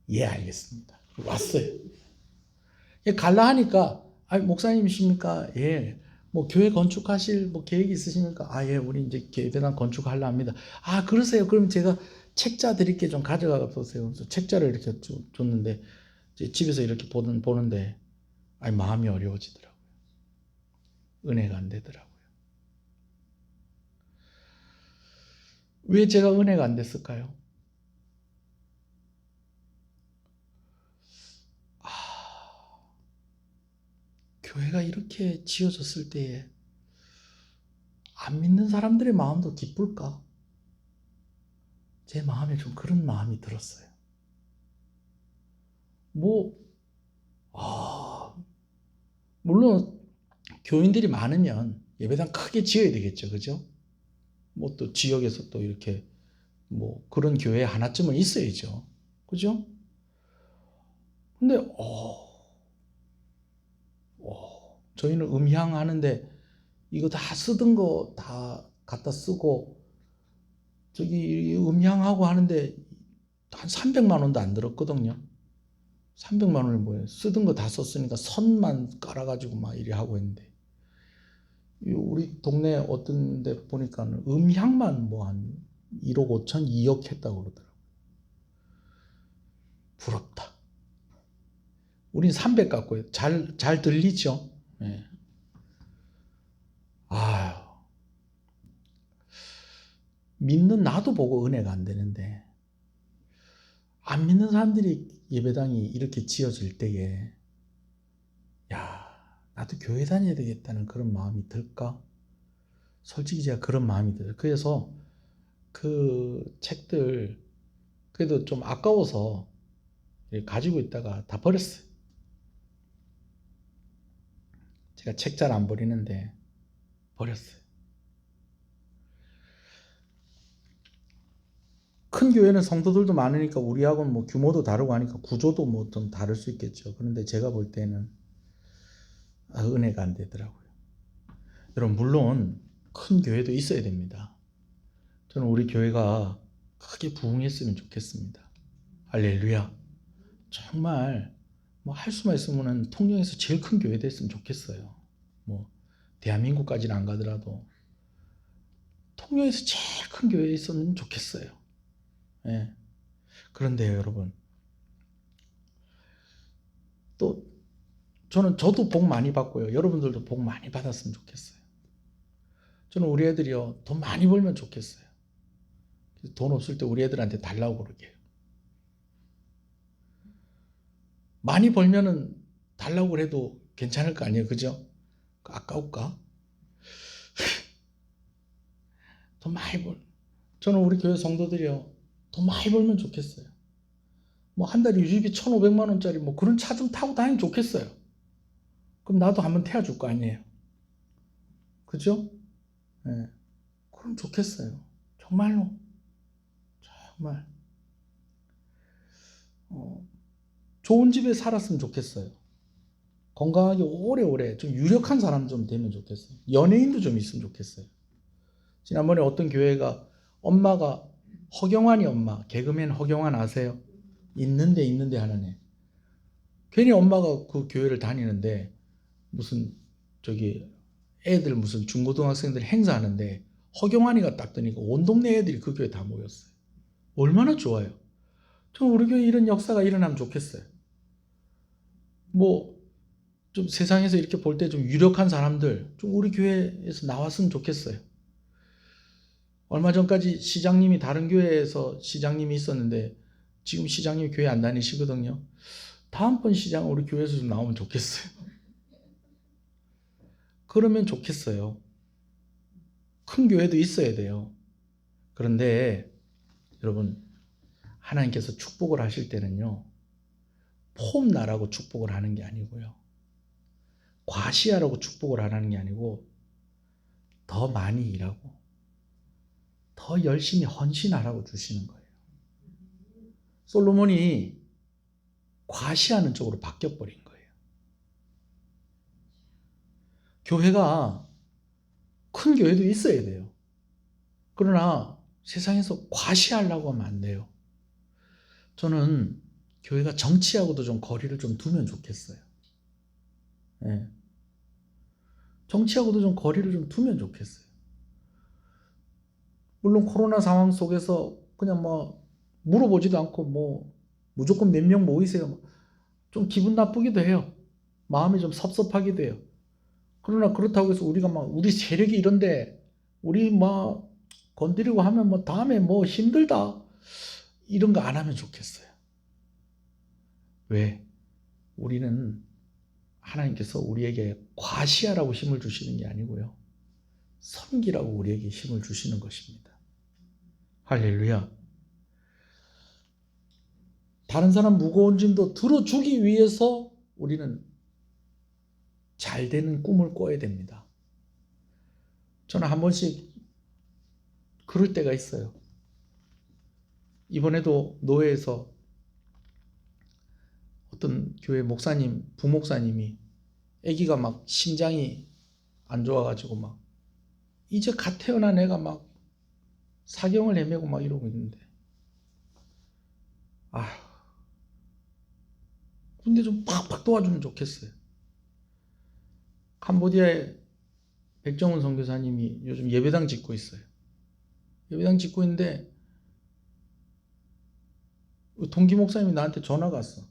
예, 알겠습니다. 왔어요. 갈라 하니까 목사님이십니까? 예. 뭐 교회 건축하실 뭐 계획 있으십니까? 예, 우리 이제 예배당 건축하려 합니다. 그러세요. 그럼 제가 책자 드릴게 좀 가져가 보세요. 그래서 책자를 이렇게 줬는데 집에서 이렇게 보는데 마음이 어려워지더라고요. 은혜가 안 되더라고요. 왜 제가 은혜가 안 됐을까요? 교회가 이렇게 지어졌을 때에 안 믿는 사람들의 마음도 기쁠까? 제 마음에 좀 그런 마음이 들었어요. 물론 교인들이 많으면 예배당 크게 지어야 되겠죠, 그죠? 뭐 또 지역에서 또 이렇게 뭐 그런 교회 하나쯤은 있어야죠, 그죠? 근데 저희는 음향하는데 이거 다 쓰던 거 다 갖다 쓰고 저기 음향하고 하는데 한 300만 원도 안 들었거든요. 300만 원이 뭐예요? 쓰던 거 다 썼으니까 선만 깔아가지고 막 이래 하고 있는데, 우리 동네 어떤 데 보니까 음향만 뭐 한 1억 5천, 2억 했다고 그러더라고요. 부럽다. 우린 300 갖고요. 잘 들리죠? 예. 아유, 믿는 나도 보고 은혜가 안 되는데, 안 믿는 사람들이 예배당이 이렇게 지어질 때에, 야, 나도 교회 다녀야 되겠다는 그런 마음이 들까? 솔직히 제가 그런 마음이 들어요. 그래서 그 책들, 그래도 좀 아까워서 가지고 있다가 다 버렸어요. 제가 책 잘 안 버리는데 버렸어요. 큰 교회는 성도들도 많으니까 우리하고는 뭐 규모도 다르고 하니까 구조도 뭐 좀 다를 수 있겠죠. 그런데 제가 볼 때는 은혜가 안 되더라고요. 여러분, 물론 큰 교회도 있어야 됩니다. 저는 우리 교회가 크게 부흥했으면 좋겠습니다. 할렐루야. 정말 뭐 할 수만 있으면은 통영에서 제일 큰 교회 됐으면 좋겠어요. 뭐 대한민국까지는 안 가더라도 통영에서 제일 큰 교회에 있었으면 좋겠어요. 예. 그런데요, 여러분, 또 저도 복 많이 받고요. 여러분들도 복 많이 받았으면 좋겠어요. 저는 우리 애들이요, 돈 많이 벌면 좋겠어요. 돈 없을 때 우리 애들한테 달라고 그러게요. 많이 벌면은 달라고 해도 괜찮을 거 아니에요, 그죠? 아까울까? 돈 많이 저는 우리 교회 성도들이요, 돈 많이 벌면 좋겠어요. 뭐 한 달에 유지비 1,500만 원짜리 뭐 그런 차 좀 타고 다니면 좋겠어요. 그럼 나도 한번 태워줄 거 아니에요. 그죠? 네. 그럼 좋겠어요. 정말로. 정말. 좋은 집에 살았으면 좋겠어요. 건강하게 오래오래 좀 유력한 사람 좀 되면 좋겠어요. 연예인도 좀 있으면 좋겠어요. 지난번에 어떤 교회가 엄마가 허경환이 엄마, 개그맨 허경환 아세요? 있는데 하는 애. 괜히 엄마가 그 교회를 다니는데 무슨 애들 무슨 중고등학생들 행사하는데 허경환이가 딱 뜨니까 온 동네 애들이 그 교회 다 모였어요. 얼마나 좋아요. 저 우리 교회 이런 역사가 일어나면 좋겠어요. 뭐 좀 세상에서 이렇게 볼 때 좀 유력한 사람들 좀 우리 교회에서 나왔으면 좋겠어요. 얼마 전까지 시장님이 다른 교회에서 시장님이 있었는데 지금 시장님이 교회 안 다니시거든요. 다음번 시장 우리 교회에서 좀 나오면 좋겠어요. 그러면 좋겠어요. 큰 교회도 있어야 돼요. 그런데 여러분, 하나님께서 축복을 하실 때는요, 폼나라고 축복을 하는 게 아니고요, 과시하라고 축복을 하는 게 아니고 더 많이 일하고 더 열심히 헌신하라고 주시는 거예요. 솔로몬이 과시하는 쪽으로 바뀌어버린 거예요. 교회가 큰 교회도 있어야 돼요. 그러나 세상에서 과시하려고 하면 안 돼요. 저는 교회가 정치하고도 좀 거리를 좀 두면 좋겠어요. 네. 정치하고도 좀 거리를 좀 두면 좋겠어요. 물론 코로나 상황 속에서 그냥 뭐 물어보지도 않고 뭐 무조건 몇 명 모이세요. 좀 기분 나쁘기도 해요. 마음이 좀 섭섭하기도 해요. 그러나 그렇다고 해서 우리가 막 우리 세력이 이런데 우리 막 건드리고 하면 뭐 다음에 뭐 힘들다 이런 거 안 하면 좋겠어요. 왜? 우리는 하나님께서 우리에게 과시하라고 힘을 주시는 게 아니고요, 섬기라고 우리에게 힘을 주시는 것입니다. 할렐루야. 다른 사람 무거운 짐도 들어주기 위해서 우리는 잘 되는 꿈을 꿔야 됩니다. 저는 한 번씩 그럴 때가 있어요. 이번에도 노회에서 어떤 교회 목사님, 부목사님이 아기가 막 심장이 안 좋아가지고 막 이제 갓 태어난 애가 막 사경을 헤매고 막 이러고 있는데, 근데 좀 팍팍 도와주면 좋겠어요. 캄보디아에 백정훈 선교사님이 요즘 예배당 짓고 있어요. 예배당 짓고 있는데 동기 목사님이 나한테 전화가 왔어.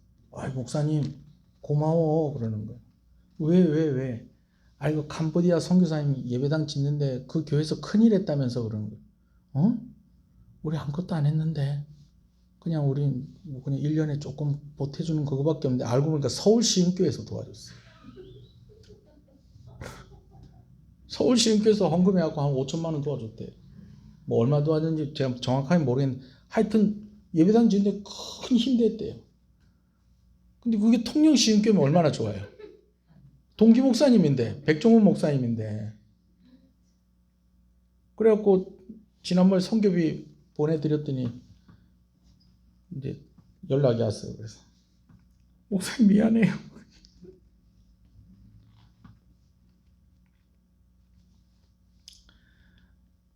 목사님, 고마워 그러는 거예요. 왜? 아이고 캄보디아 선교사님이 예배당 짓는데 그 교회에서 큰일 했다면서 그러는 거예요. 어? 우리 아무것도 안 했는데 그냥 우린 그냥 1년에 조금 보태주는 그거밖에 없는데 알고 보니까 서울시흥교회에서 도와줬어요. 서울시흥교회에서 헌금해갖고 한 5천만 원 도와줬대요. 뭐 얼마 도와줬는지 제가 정확하게 모르겠는데 하여튼 예배당 짓는데 큰 힘 됐대요. 근데 그게 통영시흥교회면 얼마나 좋아요. 동기 목사님인데 백종원 목사님인데 그래갖고 지난번에 선교비 보내드렸더니 이제 연락이 왔어요. 그래서 목사님 미안해요.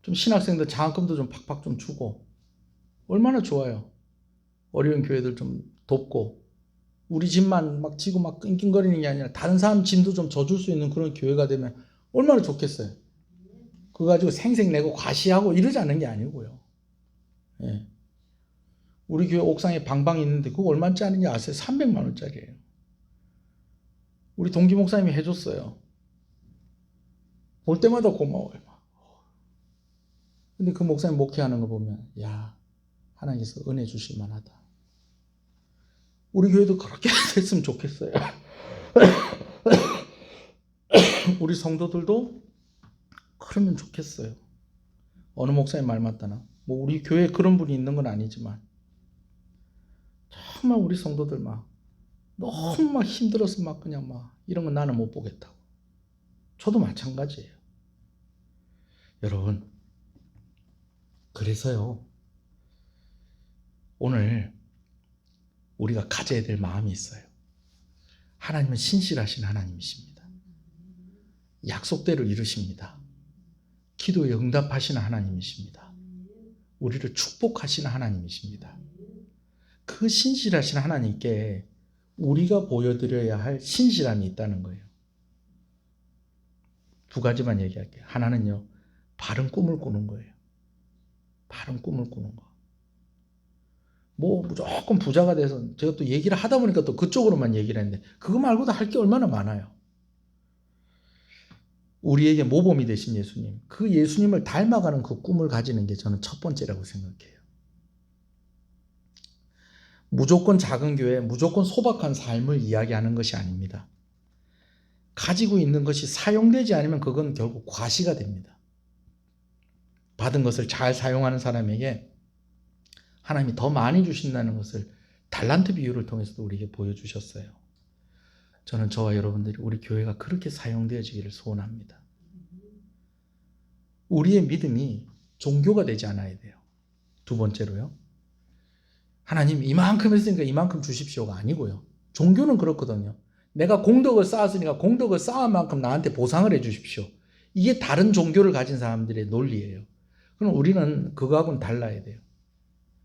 좀 신학생들 장학금도 좀 팍팍 좀 주고 얼마나 좋아요. 어려운 교회들 좀 돕고 우리 집만 막 지고 막 낑낑거리는 게 아니라 다른 사람 짐도 좀 져줄 수 있는 그런 교회가 되면 얼마나 좋겠어요. 그거 가지고 생색 내고 과시하고 이러자는 게 아니고요. 예. 우리 교회 옥상에 방방 있는데 그거 얼마짜리인지 아세요? 300만 원짜리예요. 우리 동기 목사님이 해줬어요. 볼 때마다 고마워요. 근데 그 목사님 목회하는 거 보면 야 하나님께서 은혜 주실 만하다. 우리 교회도 그렇게 됐으면 좋겠어요. 우리 성도들도 그러면 좋겠어요. 어느 목사님 말 맞다나 뭐 우리 교회에 그런 분이 있는 건 아니지만 정말 우리 성도들 막 너무 막 힘들어서 막 그냥 막 이런 건 나는 못 보겠다고. 저도 마찬가지예요. 여러분 그래서요 오늘 우리가 가져야 될 마음이 있어요. 하나님은 신실하신 하나님이십니다. 약속대로 이루십니다. 기도에 응답하시는 하나님이십니다. 우리를 축복하시는 하나님이십니다. 그 신실하신 하나님께 우리가 보여드려야 할 신실함이 있다는 거예요. 두 가지만 얘기할게요. 하나는요, 바른 꿈을 꾸는 거예요. 바른 꿈을 꾸는 거. 뭐 무조건 부자가 돼서 제가 또 얘기를 하다 보니까 또 그쪽으로만 얘기를 했는데 그거 말고도 할 게 얼마나 많아요. 우리에게 모범이 되신 예수님, 그 예수님을 닮아가는 그 꿈을 가지는 게 저는 첫 번째라고 생각해요. 무조건 작은 교회, 무조건 소박한 삶을 이야기하는 것이 아닙니다. 가지고 있는 것이 사용되지 않으면 그건 결국 과시가 됩니다. 받은 것을 잘 사용하는 사람에게 하나님이 더 많이 주신다는 것을 달란트 비유를 통해서도 우리에게 보여주셨어요. 저는 저와 여러분들이 우리 교회가 그렇게 사용되어지기를 소원합니다. 우리의 믿음이 종교가 되지 않아야 돼요. 두 번째로요. 하나님 이만큼 했으니까 이만큼 주십시오가 아니고요. 종교는 그렇거든요. 내가 공덕을 쌓았으니까 공덕을 쌓은 만큼 나한테 보상을 해 주십시오. 이게 다른 종교를 가진 사람들의 논리예요. 그럼 우리는 그거하고는 달라야 돼요.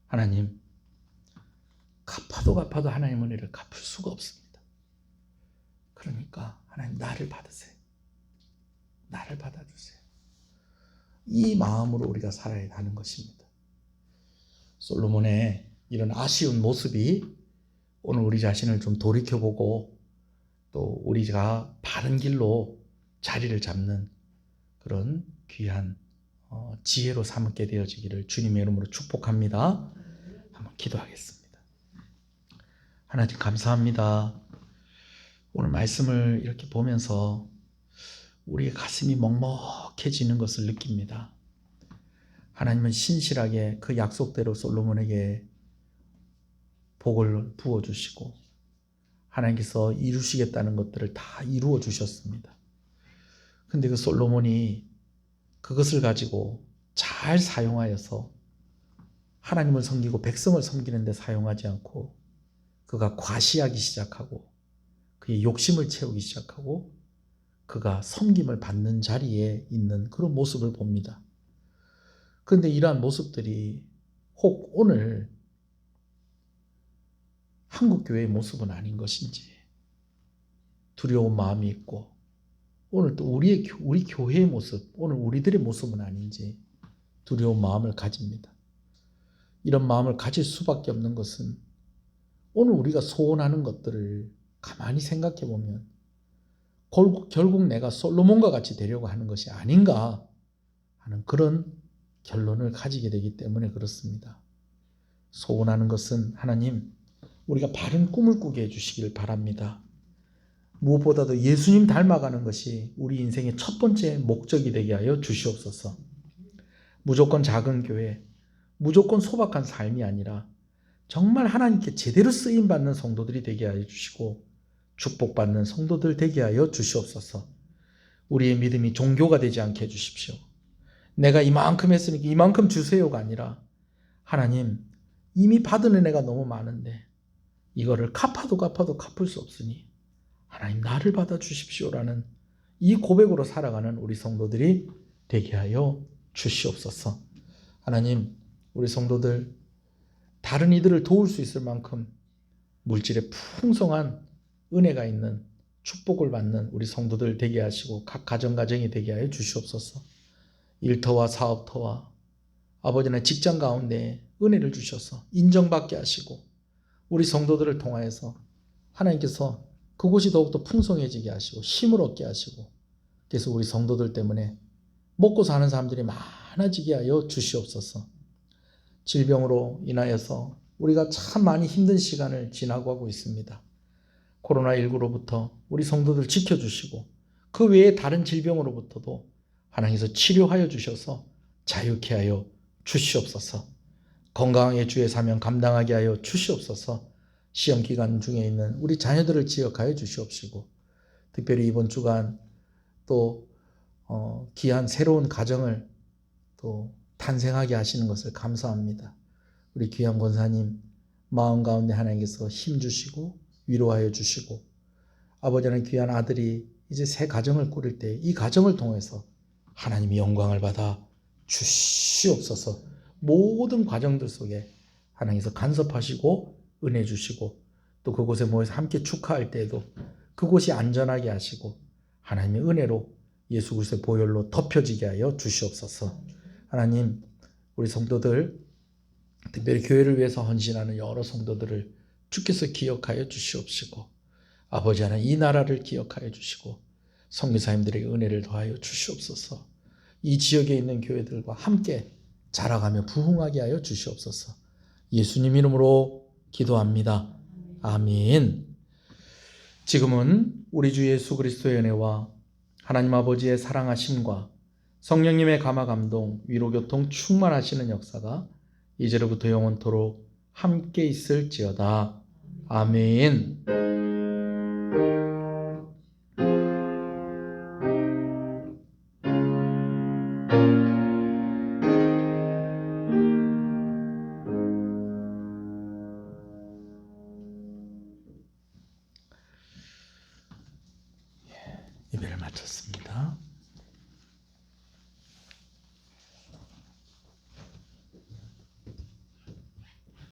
하나님, 갚아도 하나님 은혜를 갚을 수가 없습니다. 그러니까 하나님 나를 받으세요. 나를 받아주세요. 이 마음으로 우리가 살아야 하는 것입니다. 솔로몬의 이런 아쉬운 모습이 오늘 우리 자신을 좀 돌이켜보고 또 우리가 바른 길로 자리를 잡는 그런 귀한 지혜로 삼게 되어지기를 주님의 이름으로 축복합니다. 한번 기도하겠습니다. 하나님 감사합니다. 오늘 말씀을 이렇게 보면서 우리의 가슴이 먹먹해지는 것을 느낍니다. 하나님은 신실하게 그 약속대로 솔로몬에게 복을 부어주시고 하나님께서 이루시겠다는 것들을 다 이루어 주셨습니다. 근데 그 솔로몬이 그것을 가지고 잘 사용하여서 하나님을 섬기고 백성을 섬기는 데 사용하지 않고 그가 과시하기 시작하고 그의 욕심을 채우기 시작하고 그가 섬김을 받는 자리에 있는 그런 모습을 봅니다. 그런데 이러한 모습들이 혹 오늘 한국교회의 모습은 아닌 것인지 두려운 마음이 있고 오늘 또 우리 교회의 모습, 오늘 우리들의 모습은 아닌지 두려운 마음을 가집니다. 이런 마음을 가질 수밖에 없는 것은 오늘 우리가 소원하는 것들을 가만히 생각해 보면 결국 내가 솔로몬과 같이 되려고 하는 것이 아닌가 하는 그런 결론을 가지게 되기 때문에 그렇습니다. 소원하는 것은 하나님, 우리가 바른 꿈을 꾸게 해주시길 바랍니다. 무엇보다도 예수님 닮아가는 것이 우리 인생의 첫 번째 목적이 되게 하여 주시옵소서. 무조건 작은 교회, 무조건 소박한 삶이 아니라 정말 하나님께 제대로 쓰임받는 성도들이 되게 하여 주시고 축복받는 성도들 되게 하여 주시옵소서. 우리의 믿음이 종교가 되지 않게 해주십시오. 내가 이만큼 했으니까 이만큼 주세요가 아니라 하나님, 이미 받은 은혜가 너무 많은데 이거를 갚아도 갚을 수 없으니 하나님 나를 받아주십시오라는 이 고백으로 살아가는 우리 성도들이 되게 하여 주시옵소서. 하나님, 우리 성도들 다른 이들을 도울 수 있을 만큼 물질에 풍성한 은혜가 있는 축복을 받는 우리 성도들 되게 하시고 각 가정이 되게 하여 주시옵소서. 일터와 사업터와 아버지는 직장 가운데 은혜를 주셔서 인정받게 하시고 우리 성도들을 통하여서 하나님께서 그곳이 더욱더 풍성해지게 하시고 힘을 얻게 하시고 그래서 우리 성도들 때문에 먹고 사는 사람들이 많아지게 하여 주시옵소서. 질병으로 인하여서 우리가 참 많이 힘든 시간을 지나고 하고 있습니다. 코로나19로부터 우리 성도들 지켜주시고 그 외에 다른 질병으로부터도 하나님께서 치료하여 주셔서 자유케 하여 주시옵소서. 건강하게 주의 사명 감당하게 하여 주시옵소서. 시험 기간 중에 있는 우리 자녀들을 기억하여 주시옵시고 특별히 이번 주간 또 귀한 새로운 가정을 또 탄생하게 하시는 것을 감사합니다. 우리 귀한 권사님 마음 가운데 하나님께서 힘 주시고 위로하여 주시고 아버지는 귀한 아들이 이제 새 가정을 꾸릴 때 이 가정을 통해서 하나님이 영광을 받아 주시옵소서. 모든 과정들 속에 하나님께서 간섭하시고 은혜 주시고 또 그곳에 모여서 함께 축하할 때에도 그곳이 안전하게 하시고 하나님의 은혜로 예수 그리스도의 보혈로 덮여지게 하여 주시옵소서. 하나님, 우리 성도들 특별히 교회를 위해서 헌신하는 여러 성도들을 주께서 기억하여 주시옵시고 아버지 하나님 이 나라를 기억하여 주시고 선교사님들에게 은혜를 더하여 주시옵소서. 이 지역에 있는 교회들과 함께 자라가며 부흥하게 하여 주시옵소서. 예수님 이름으로 기도합니다. 아멘. 지금은 우리 주 예수 그리스도의 은혜와 하나님 아버지의 사랑하심과 성령님의 감화 감동 위로 교통 충만하시는 역사가 이제로부터 영원토록 함께 있을지어다. 아멘. 예배를 마쳤습니다.